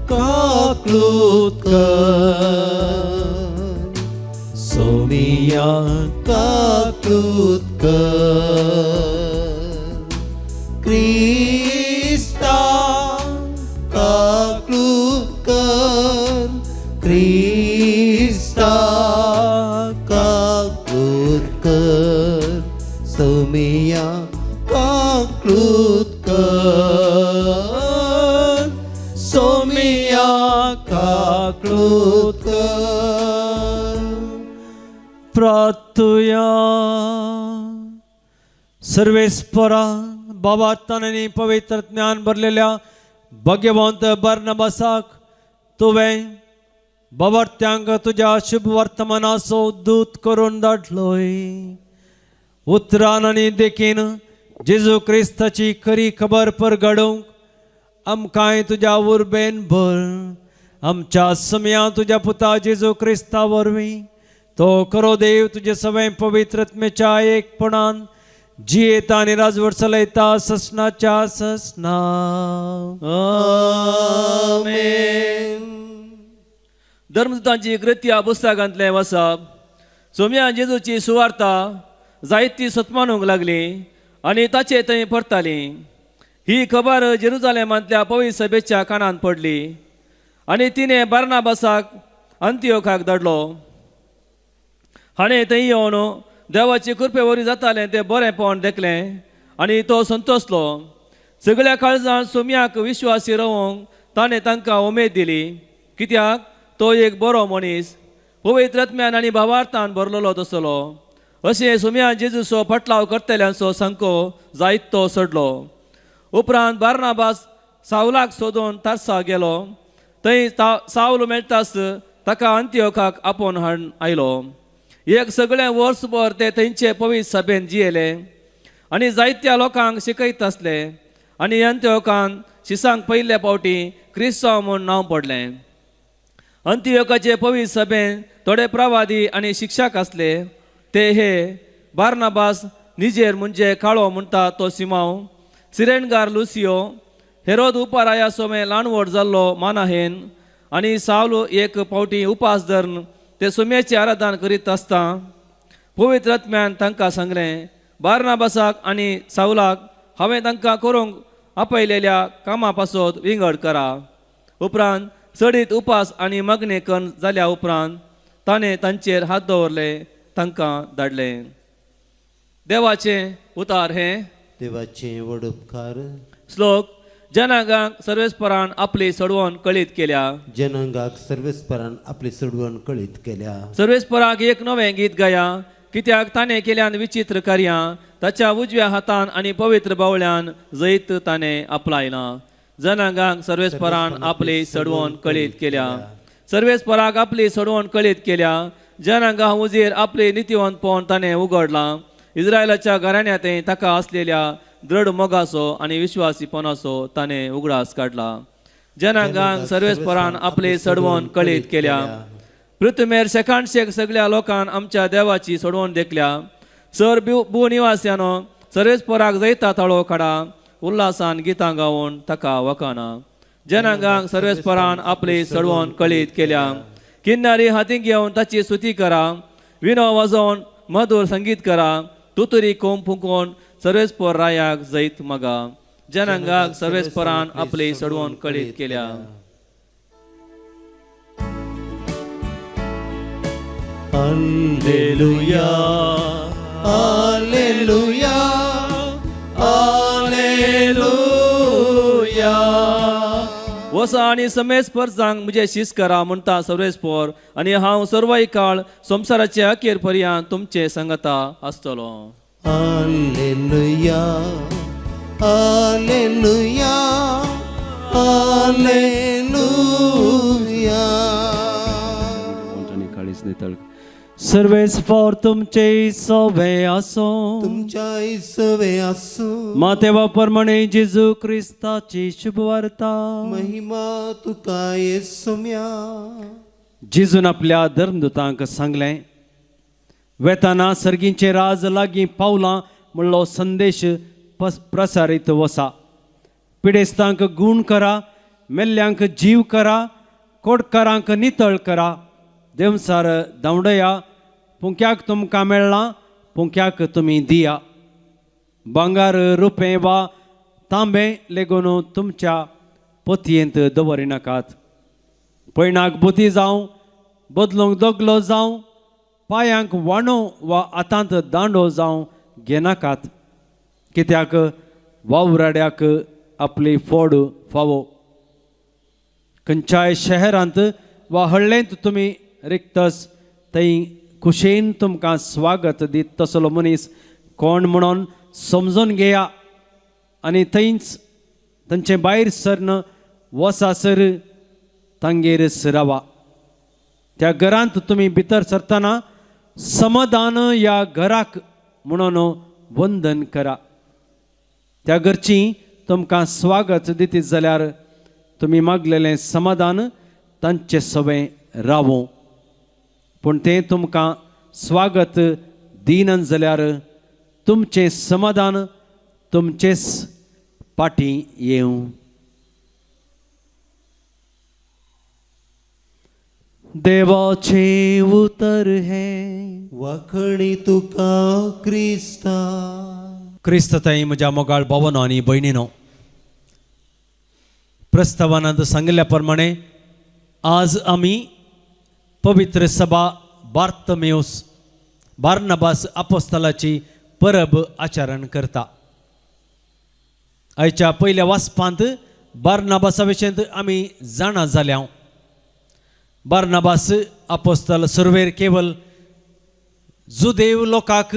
काकळूत कर, सोमिया काकळूत कर, क्रिस्ता काकळूत कर, क्रिस्ता काकळूत कर, सोमिया काकळूत कर, सोमिया काकळूत कर. प्रार्थुया. सर्वेस्परा बाबा ताणें पवित्र ज्ञान भरलेल्या भाग्यवंत बर्नबासाक तुवें बाबार्थ्यांक तुज्या शुभ वर्तमानाचो दूत करून धाडलोय. उतरान आनी देखीन जेजू क्रिस्ताची खरी खबर परगडूंक आमकांय तुज्या उर्बेन भर. आमच्या समया तुज्या पुता जेजू क्रिस्ता वरवीं तो खरो देव तुजे सवय पवित्रत्मेच्या एकपणान जियेता आनी राजवट चलयता ससनाच्या ससना. आमेन. धर्मदूतांची कृत्या पुस्तकांतलें वाचप. सोम्या जेजूची सुवार्ता जायती सतमानूंक लागली आनी ताचे थंय परताली. ही खबर जेरुजालेमांतल्या पवित्र सभेच्या कानान पडली आनी तिणें बारनाबासाक अंतियोखाक धाडलो. हाणें थंय येवन देवाची कृपे वरी जातालें तें बरेंपण देखलें आनी तो संतोसलो. सगळ्या काळजान सोम्याक विश्वासी रावंक ताणें तांकां उमेद दिली, कित्याक तो एक बरो मनीस पवित्रत्म्यान आनी भावार्थान भरलेलो तसलो. अशें सोम्या जेजूचो फटलाव करतल्यांचो सांको जायत तो सडलो. उपरांत बारनाबास सावलाक सोदून तार्सा गेलो. थंय सावल मेळटास ताका अंतियोखाक आपोवन हाडून आयलो. एक सगळें वर्सभर ते थंयचे पवित्र सभेन जियेले आनी जायत्या लोकांक शिकयत आसले आनी अंतियोखान शिसांक पयल्या फावटी क्रिस्तांव म्हूण नांव पडलें. अंतियोखाचे पवित्र सभेन थोडे प्रवादी आनी शिक्षक आसले. ते हे बारनाबास, निजेर म्हणजे काळो म्हणटा तो सिमांव, सिरेनगार लुसियो, हेरोद उपाराया सोमे ल्हानवट जाल्लो मानाहेन आनी सावल एक फावटी उपास धरून ते सोम्याचें आराधन करीत आसता पवित्रत्म्यान तांकां सांगलें, बारनाबासाक आनी सावलाक हांवें तांकां करूंक आपयलेल्या कामा पासत विंगड करा. उपरांत चडीत उपास आनी मगणे करून जाल्या उपरांत ताणें तांचेर हात दवरले, तांकां धाडलें. देवाचें उतार हें. देवाचे व्हड उपकार. श्लोक. जनांगांक सर्वेस्परान आपली सडवण कळीत केल्या. जनांगाक सर्वेस्परान आपली सडवण कळीत केल्या. सर्वेस्पराक एक नवें गीत गाया, कित्याक ताणें केल्यान विचित्र कार्यां. ताच्या उजव्या हातान आनी पवित्र बावळ्यान जैत ताणें आपलायलां. जनांगांक सर्वेस्परान आपली सडवण कळीत केल्या. सर्वेस्पराक आपली सोडवण कळीत केल्या. जनांगा हुजीर आपले नितीवंतपण ताणें उगडलां. इस्रायलाच्या घराण्यांतय ताका असलेल्या दृढ मोगाचो आनी विश्वासीपणाचो ताणें उगडास काडला. जनांगांक सर्वेस्परान आपले सोडवण कळीत केल्या. पृथ्वीमेर शेकाणशेक सगळ्या लोकांन आमच्या देवाची सोडवण देखल्या. सर भूनिवास्यानो सर्वेस्पराक जैता ताळो काडा. उल्हासान गितां गावून ताका वखाना. जनांगांक सर्वेस्परान आपली सोडवण कळीत केल्या. किन्नारी हातीक घेवन ताची स्तुती करा. विणो वाजोवन मधुर संगीत करा. तुतुरी कोंब फुंकोवन सर्वेस्पर रायाक जैत मागा. जनांगांक सर्वेस्परान आपली सोडवण कळीत केल्या. Hallelujah hallelujah hallelujah. वसा आनी समेस्पर्जांक म्हजे शीस करा म्हणटा सर्वेस्पर. आनी हांव सर्वय काळ संवसाराचे अखेर पर्यंत तुमचे संगता आसतलो. Hallelujah hallelujah hallelujah. सर्वेस्पर तुमचे सवे असो. तुमच्या इसवे असो. मातेवा प्रमाणे जेजू ख्रिस्ताची शुभ वार्ता. महिमा तुका येसुम्या. जेजून आपल्या धर्मदूतांक सांगलें, वेताना सर्गींचे राज लागीं पावलां म्हणलो संदेश प्रसारीत वसा. पिडेस्तांक गूण करा. मेल्ल्यांक जीव करा. कोडकारांक नितळ करा. देवसार धांवडया. पुंक्याक तुमकां मेळ्ळां. पुंक्याक तुमी दिया. भांगार रुपें वा तांबें लेगून तुमच्या पोतयेंत दवरिनाकात. पयणाक बोती जावं, बदलूंक दोगलो जावं, पांयांक वांडो वा हातांत दांडो जावं घेनाकात. कित्याक वावराड्याक आपली फोड फावो. खंयच्याय शहरांत वा हळ्ळेंत तुमी रिक्तस थंय कुशेन तुमकां स्वागत दीत तसलो मनीस कोण म्हणून समजून घेया. आनी थंयच तांचे भायर सरन वसासर तांगेर रावा. त्या घरांत तुमी भितर सरतना समाधान या घराक म्हणून वंदन करा. त्या घरची तुमकां स्वागत दितीत जाल्यार तुमी मागलेलें समाधान तांचे सवें रावो. पूण तें तुमकां स्वागत दिनात जाल्यार तुमचें समाधान तुमचेच पाटी येवं. देवाचे उतर हे वाखणी तुका क्रिस्ता. क्रिस्तताई म्हज्या मोगाळ भावांनो आनी भयणीनो, प्रस्तावनांत सांगिल्ल्या प्रमाणे आज आमी पवित्र सभा बार्नबास आपोस्तलाची परब आचरण करता. आयच्या पयल्या वाचपांत बार्नबासा विशयींत आमी जाणा जाल्या. बार्नबास आपोस्तल सुरवेर केवळ जुदेव लोकांक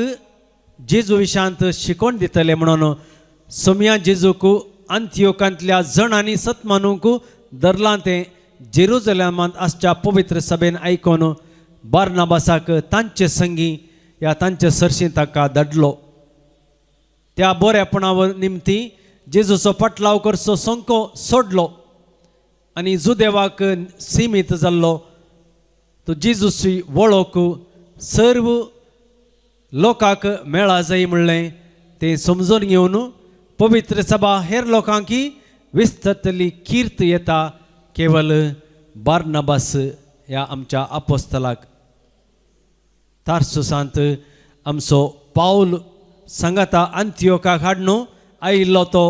जेजू विशांत शिकोवन दितले म्हणून सोम्या जेजूक अंत्योकांतल्या जणांनी सतमानूंक धरलां तें जेरुजलेमांत आसच्या पवित्र सभेन आयकून बार्नबासाक तांचे संगी या तांचे सरशी ताका धाडलो. त्या बरेपणावर निमती जेजूचो पाटलाव करचो संको सोडलो आनी जुदेवाक सीमीत जाल्लो तो जेजूची वळख सर्व लोकांक मेळा जाय म्हणलें तें समजून घेवन पवित्र सभा हेर लोकांकी विस्तरतली कीर्त येता केवळ बार्नबास ह्या आमच्या आपोस्तलाक. तार्सुसांत आमचो पावल सांगाता अंत्योकाक हाडून आयिल्लो तो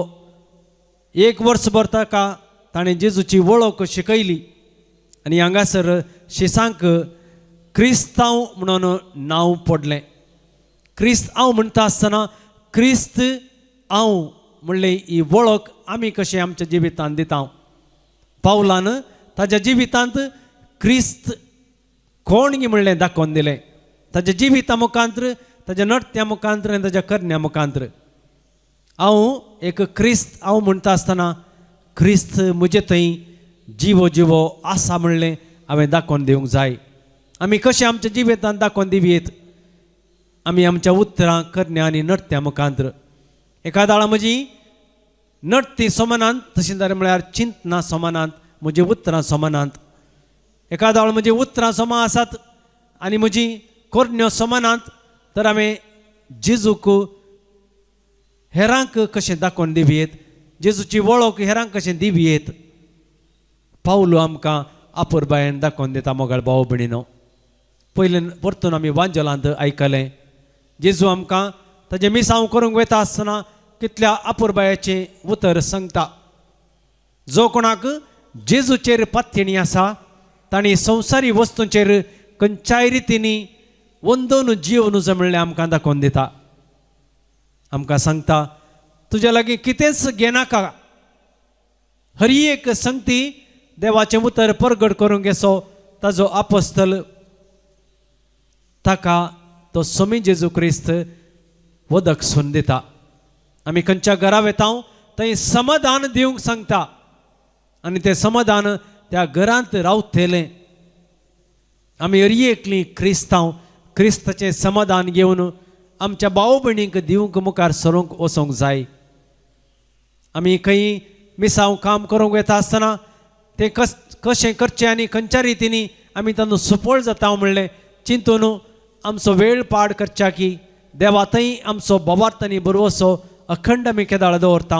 1 वर्सभर ताका ताणें जेजूची वळख शिकयली आनी हांगासर शिसांक क्रिस्तांव म्हणून नांव पडलें. क्रिस्त हांव म्हणटा आसतना क्रिस्त हांव म्हणले ही वळख आमी कशें आमच्या जिवितांत दिता. पावलान ताच्या जिवितांत क्रिस्त कोण म्हणलें दाखोवन दिलें. ताच्या जिविता मुखांतर, ताच्या नडत्या मुखांतर आनी ताच्या करण्या मुखांतर. हांव एक क्रिस्त हांव म्हणटा आसतना क्रिस्त म्हजे थंय जिवो जिवो आसा म्हणलें हांवें दाखोवन दिवंक जाय. आमी कशें आमच्या जिवितांत दाखोवन दिवयेत. आमी आमच्या उतरां करण्या आनी नडत्या मुखांत्र एका दाळा म्हजी नडती सोमानांत, तशें जालें म्हळ्यार चिंतना सोमानांत, म्हजी उतरां सोमानांत. एका दाळ म्हजी उतरां समान आसात आनी म्हजी कोरण्यो सोमानांत, तर हांवें जेजूक हेरांक कशें दाखोवन दिवयेत, जेजूची वळख हेरांक कशें दिवयेत. पावलो आमकां आपुरबायेन दाखोवन दिता. मोगाळ भाव भयणीनो, पयलीं परतून आमी वांजलांत आयकलें जेजू आमकां ताजें मिसांव करूंक वता आसतना कितल्या आपुरबायाचें उतर सांगता. जो कोणाक जेजूचेर पात्यणी आसा तांणी संवसारी वस्तूंचेर खंयच्याय रितींनी वंदून जीवन जमळ्ळें आमकां दाखोवन दिता. आमकां सांगता तुज्या लागीं कितेंच घेनाका, हर एक संगती देवाचें उतर परगट करूंक येसो ताजो आपोस्तल ताका तो स्वामी जेजू क्रिस्त वदक सून दिता. आमी खंयच्या घरा वेता थंय समाधान दिवंक सांगता आनी तें समाधान त्या घरांत रावतलें. आमी हर एकलीं क्रिस्तांव क्रिस्ताचें समाधान घेवन आमच्या भाव भयणींक दिवंक मुखार सरूंक वचोंक जाय. आमी खंय मिसांव काम करूंक येता आसतना तें कशें करचें आनी खंयच्या रितींनी आमी तातूंत सफळ जाता म्हणलें चिंतून आमचो वेळ पाड करच्या की देवा थंय आमचो बोवार्थ आनी बरोवसो अखंड आमी केदाळ दवरता.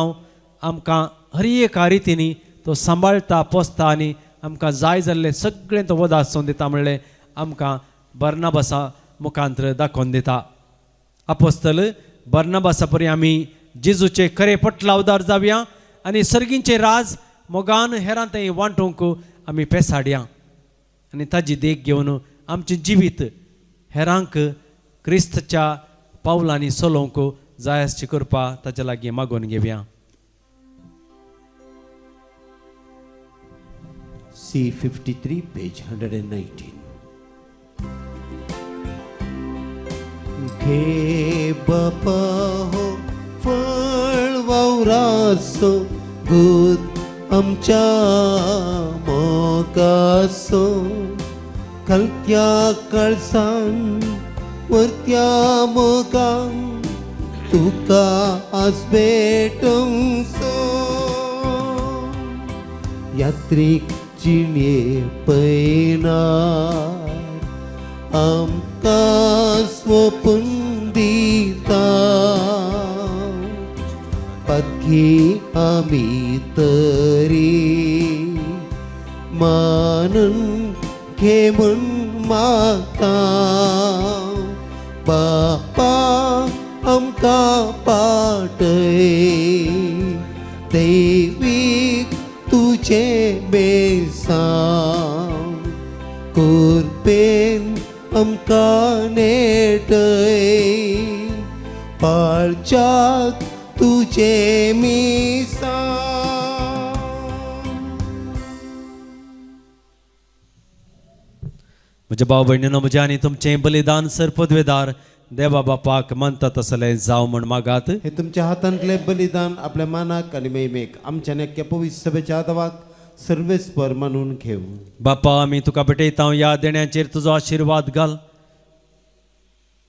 आमकां हर एका रितींनी तो सांबाळटा पोसता आनी आमकां जाय जाल्लें सगळें तो वदा आसून दिता म्हणलें आमकां बर्नाबासा मुखांत्र दाखोवन दिता. आपोस्तल बर्नाबासा परी आमी जेजूचे खरे पटलावदार जावया आनी सर्गींचे राज मोगान हेरां थंय वांटूंक आमी पेसाडया आनी ताजी देख घेवन आमचें जिवीत हेरांक क्रिस्तच्या पावलांनी चलोवंक जाय आसची करपा ताच्या लागीं मागून घेवया. C53 page 119. घे बापा हो फळ वावरासो दूध आमच्या मोगासो खालत्या कळसान वरत्या मोगान तुका आज भेटोंसो यात्रीक जिणे पैनार आमकां स्वपून दिता पातकी आमी तरी मानून घे म्हूण मागता बापा आमकां पाटय दैवीक तुझे बेसांव कुरपेन आमकां नेटय पाळच्याक तुझे मिसांव. म्हज्या भाव भयणीनो, म्हजें आनी तुमचें बलिदान सरपदवेदार देवा बापाक मानता तसलें जावं म्हण मागात. हे तुमच्या हातांतले बलिदान आपल्या मानाक आनी महिमेक आमच्या नेक्या पवित्र सभेच्या आदावाक सर्वेस्पर मानून घेव. बापा, आमी तुका भेटयता ह्या देण्याचेर तुजो आशिर्वाद घाल.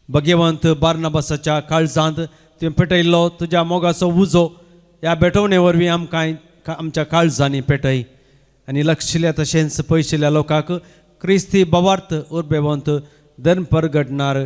भगवंत बार्नाबासाच्या काळजांत तुवें पेटयल्लो तुज्या मोगाचो उजो ह्या भेटोवणे वरवीं आमकां आमच्या काळजांनी पेटय आनी लक्षिल्ल्या तशेंच पयशिल्ल्या लोकांक क्रिस्ती बवार्थ उर्बेवंत धर्म परगटणार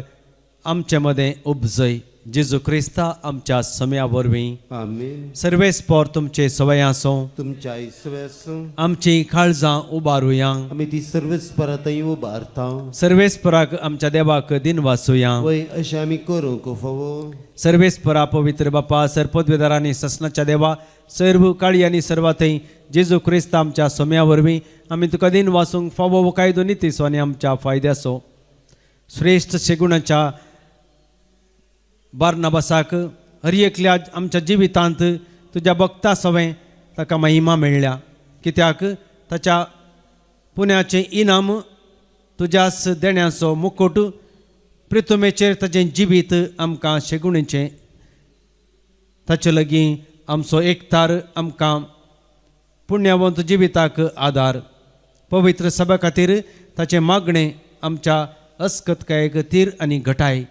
आमचे मदें उपजय. जेजू क्रिस्ता आमच्या समया वरवीं आमीन. सर्वेस्पर तुमचे सवय आसूं. तुमच्या आयसव्यास आमची काळजां उबारुया. आमी ती सर्वेस्परातय उबारता. सर्वेस्पराक आमच्या देवाक दिन वाचुया. वय अशें आमी करूंक फावो. सर्वेस्परा पवित्र बापा, सरपदवेदार आनी ससनाच्या देवा, सर्व काळी आनी सर्वातय जेजू क्रिस्त आमच्या सोम्या वरवीं आमी तुका दिन वाचूंक फावो कायदो नितीसो आनी आमच्या फायद्याचो. श्रेष्ठ शेगुणाच्या बार्नाबासाक हर एकल्या आमच्या जिवितांत तुज्या भक्ता सवें ताका महिमा मेळ्ळ्या, कित्याक ताच्या पुण्याचें इनाम तुज्याच देण्याचो मुकुट प्रितुमेचेर ताचें जिवीत आमकां शेगुणेचें. ताचे लागीं आमचो एकतार आमकां पुण्यवंत जिविताक आदार. पवित्र सभा खातीर ताचे मागणें आमच्या अस्कतकाये खातीर आनी घटाय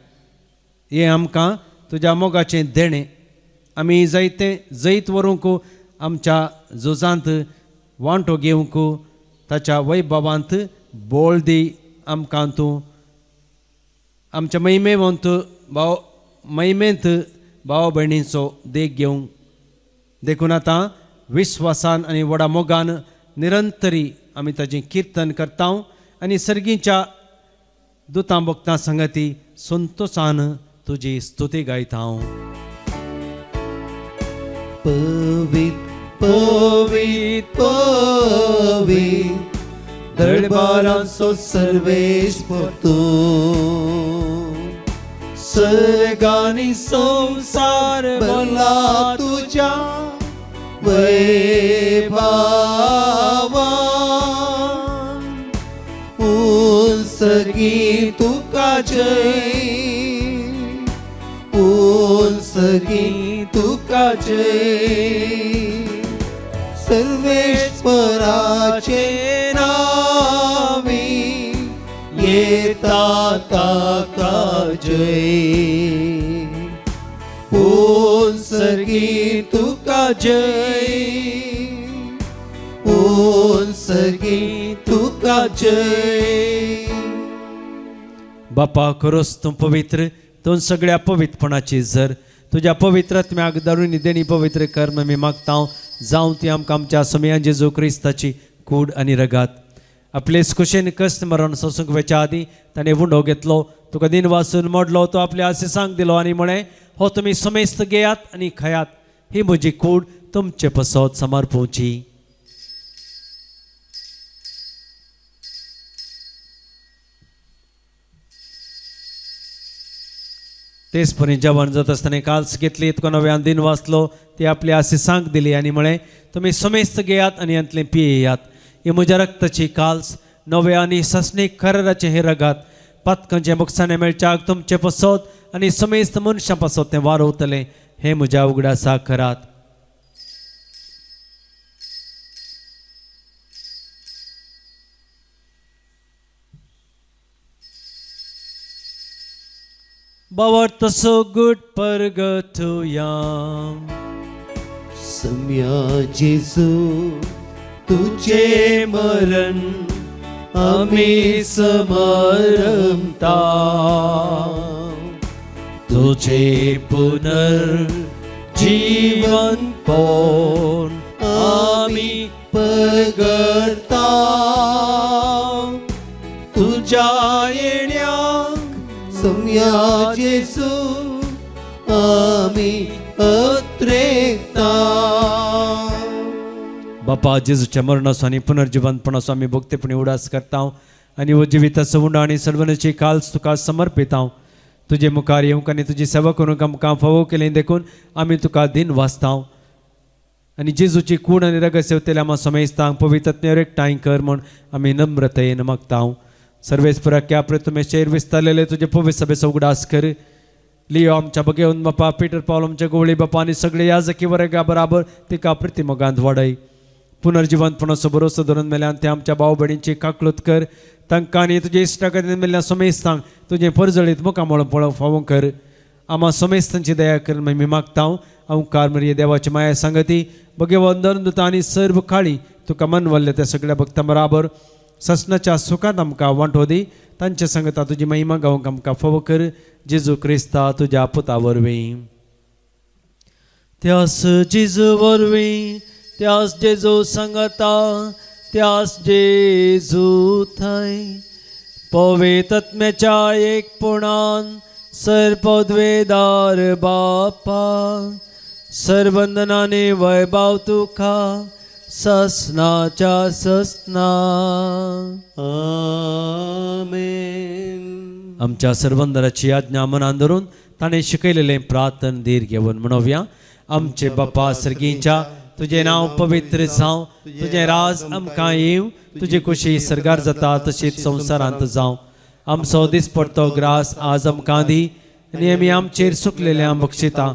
हें आमकां तुज्या मोगाचें देणें आमी जायते जैत व्हरूंक आमच्या झुजांत वांटो घेवंक ताच्या वैभवांत बोळ दी आमकां तूं आमच्या महिमेंत भाव भयणींचो देख घेवंक देखून आतां विश्वासान आनी व्हडा मोगान निरंतरी आमी ताजें किर्तन करता आनी सर्गीच्या दुतां भक्तां संगती संतोषान तुजी स्तुती गायता पवित पवित पवित दरबारांचो सर्वेश्वर तूं सर्गांनी संसार भरला तुज्या वैभवान उंचगी तुका जय उंचगी तुका जय सर्वेश्वराचे नावी येता ताका जय उंचगी तुका जय उंचगी तुका जय बापा खरोच तूं पवित्र तूं सगळ्या पवित्रपणाची झर तुज्या पवित्रत्म्याक दारुणी देणी पवित्र कर्म मी मागता जावं ती आमकां आमच्या समयान जेजू क्रिस्ताची कूड आनी रगात आपले कुशेन कश्ट मरण सोसूंक वेच्या आदी ताणें वुंडो घेतलो तुका दिन वाचून मोडलो तो आपल्या आशिसांक दिलो आनी म्हळें हो तुमी समेस्त घेयात आनी खायात ही म्हजी कूड तुमचे पसत समर्पूची तेच परी जेवण जात आसतना काल्स घेतली तुका नव्यान दिन वाचलो ती आपल्या आशिसांक दिली आनी म्हळें तुमी समेस्त घेयात आनी यांतलें पियेयात ही म्हज्या रक्ताची काल्स नवे आनी ससणीक खराचे हे रगात पातकांचे मुखसाणे मेळच्याक तुमचे पसत आनी समेस्त मनशां पसत तें वारोवतलें हे म्हज्या उगड्या साखरात Bawat so good pergatuyan सम्या जेजू तुझे मरण आम्ही समरमता तुझे पुनर्जीवन पोन आम्ही परगता तुझ्या येण्याक सम्या जेजू आम्ही अत्रेकता बापा जेजूच्या मरणाचो आनी पुनर्जीवनपणाचो आमी भक्तीपणी उडास करता आनी हो जिविताचो उंडो आनी सर्वनाची काल्स तुका समर्पिता तुजे मुखार येवंक आनी तुजी सेवा करूंक आमकां फावो केलें देखून आमी तुका दिन वाचता आनी जेजूची कूड आनी रगत सेवतेल्या आमी समेजता पवित्रत्म्यार एकठांय कर म्हूण आमी नम्रतेन मागता सर्वेस्पराक्या तुमी शेर विस्तारलेले तुजे पवित्र सभेचो उगडास कर लियो आमच्या बगेवन बापा पीटर पावल आमच्या गोवळी बापा आनी सगळे याजकी वर्गा बराबर तिका प्रतिमोगांत वाडय पुनर्जीवनपणाचो भरोसो धरून मेल्यान ते आमच्या भाव भयणींची काकलूत कर तांकां आनी तुजे इश्टा खातीर मेल्ल्या समेस्तांक तुजें परजळीत मुखामळ पळोवंक फावो कर आम्हा समेस्तांची दया कर मी मागता अवकार मरिये देवाची माया सांगती बगे वंदन दुता आनी सर्व काळी तुका मनवल्ले त्या सगळ्या भक्तां बराबर ससनाच्या सुखांत आमकां वांटो दी तांच्या सांगता तुजी महिमा गावंक आमकां फावो कर जेजू क्रिस्ता तुज्या पुता वरवीं त्यास जेजू वरवीं त्यास जेजू सांगता त्यास जेजू थंय पवित्रत्म्याच्या एकपणान सर्पद्वेदार बापा सर्वंदनाने वैभव तुका ससनाच्या ससना आमेन आमच्या सर्वंदराची आज्ञा मनान धरून ताणें शिकयलेलें प्रार्थन धीर घेवन म्हणोवया आमचे बापा सर्गीच्या तुझे नाव पवित्र जावं तुझे राज आमकां येवं तुजी खुशी सरगार जाता तशीच संवसारांत जावं आमचो दिसपडतो ग्रास आज आमकां दी आनी आमी आमचेर सुकलेल्या बक्षिता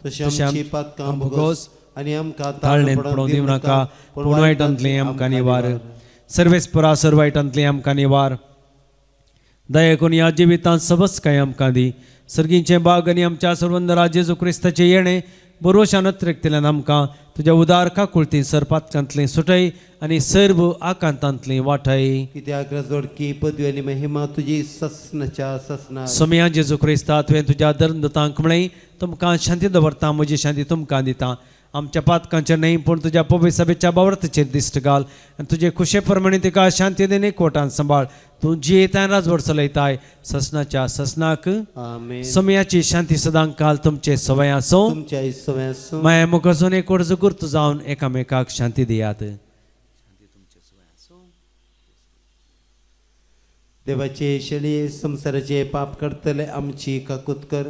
तशें आमची पातकां भोगोस आनी आमकां ताळणेन पडोवंक दिवं नाका पूण वायटांतलें आमकां निवार सर्वेस्परा सर्व वायटांतली आमकां निवार दया करून ह्या जिवितांत सबस काय आमकां दी सर्गींचे बाग आनी आमच्या सर्वंदरा जेजू क्रिस्ताचे येणे बरोवशान त्रेकतल्यान आमकां तुज्या उदार काकुळती सरपातकांतली सुटय आनी सर्व आकांतांतली वाटय कित्याक जोडकी पदवी आनी महिमा तुजी ससनाच्या ससना सोम्या जेजू क्रिस्ता तुवें तुज्या धर्मदतांक म्हणय तुमकां शांती दवरता म्हजी शांती तुमकां दिता आमच्या पातकांचेर न्हय पूण तुज्या पवित्र सभेच्या बावरतेचेर दिश्ट घाल आनी तुजे खुशे प्रमाणे तिका शांती देन एकवटान सांबाळ तूं जियेताय राजवड चलयताय ससनाच्या ससनाक आमेन. सोम्याची शांती सदांक काल तुमचे सवय आसूं तुमच्या इसव्यासून माया मुखासून एक वर्ज गुर्त जावन एकामेकाक शांती दियात देवाचे शेळये संसाराचे पाप करतले आमची काकूत कर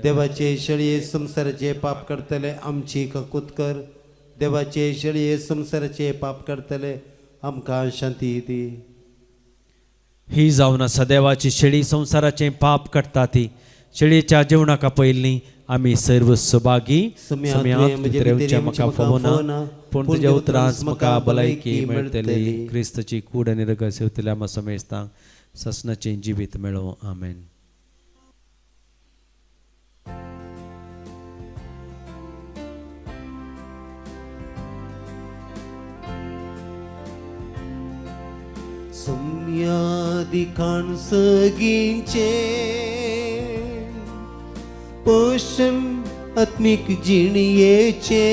देवाचे शेळये संसाराचे पाप करतले आमची काकूत कर देवाचे शेळये संसाराचे पाप करतले आमकां शांती दी ही जावन आसा देवाची शेळी संसाराचे पाप करता ती शेळयेच्या जेवणाका पयलीं आमी सर्व सुभागी म्हाका फोवना पूण तुज्या उतरांच म्हाका भलायकी मेळटली क्रिस्तची कूड आनी रगत सेवतल्या म्हाका समेजता ससनाचें जिवीत मेळो आमेन. सम्यादिकान सगींचे पोषण आत्मिक जिणयेचे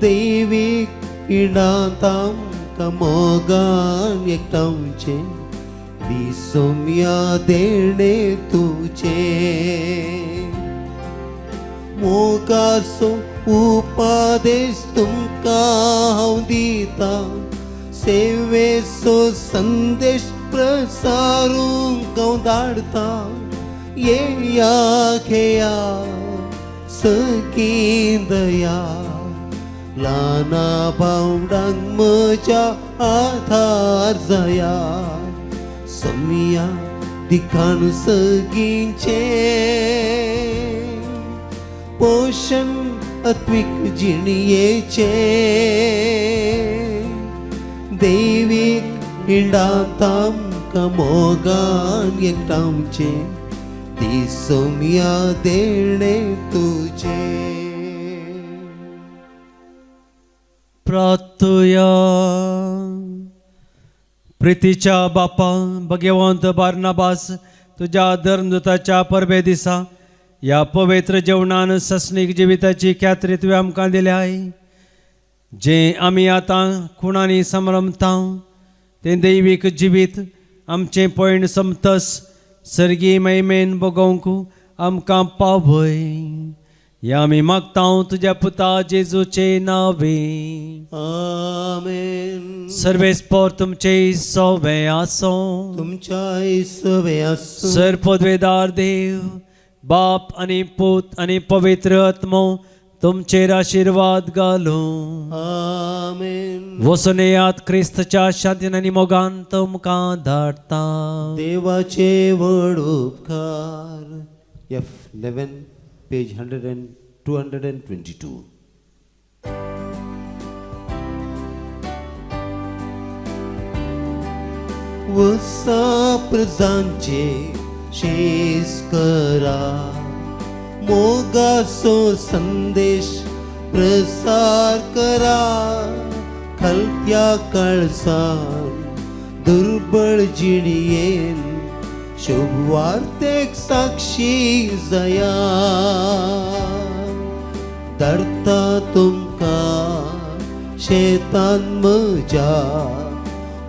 दैवीक इणांतां मोगान एकटांचे दी सोम्या देणे तुजे मोगाचो उपादेश तुमकां हांव दिता सेवेचो संदेश प्रसारूंक हांव धाडता येया खेया सगळीं दया ल्हाना भावंडांक म्हज्या आधार जाया सोम्या दिखान सगळींचे पोषण आत्मिक जिणयेचे दैवीक हिंडांत आमकां मोगान एकटांचे ती सोम्या देणे तुजे प्रार्थया प्रितीच्या बापा भगवंत बार्नाबास तुझ्या धर्मदूताच्या परबे दिसा या पवित्र जेवणान ससनीक जिविताची ख्यात्री तुवें आमकां दिल्याय जे आमी आतां खुणांनी संभ्रमता तें दैवीक जिवीत आमचें पयण समतस सर्गी महिमेन भोगोवंक आमकां पावय या आमी मागता तुज्या पुता जेजूचे नावे आमेन. सर्वेस्पर तुमचे सवे आसो तुमच्या इसवे आसूं सर पदवेदार देव बाप आनी पूत आनी पवित्र आत्मो तुमचेर आशीर्वाद घालो आमेन. वचून येयात क्रिस्तच्या शांतीन आनी मोगान तुमकां धाडटा देवाचे व्हड उपकार F11 पेज 222 वसा प्रजांचे शेस करा मोगाचो संदेश प्रसार करा खालत्या काळसान दुर्बळ जिणयेन शुभवार्तेक साक्षी जया धाडटा तुमकां शेतान म्हज्या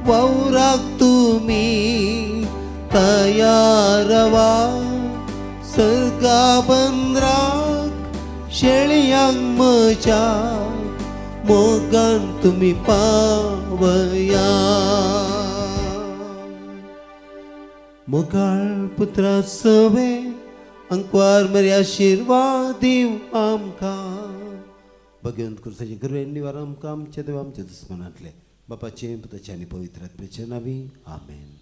वावराक तुमी तयार रावा सर्गा बंदराक शेळयांक म्हज्या मोगान तुमी पावया मोगाळ पुत्रा सवे अंकवार मरे आशीर्वाद दिव आमकां भगवंत कृष्णाचे गुरवे निवार आमकां आमच्या देव आमच्या दुस्मनांतले बापाचे पुताचे आनी पवित्र आत्म्याचे नांवी आमेन.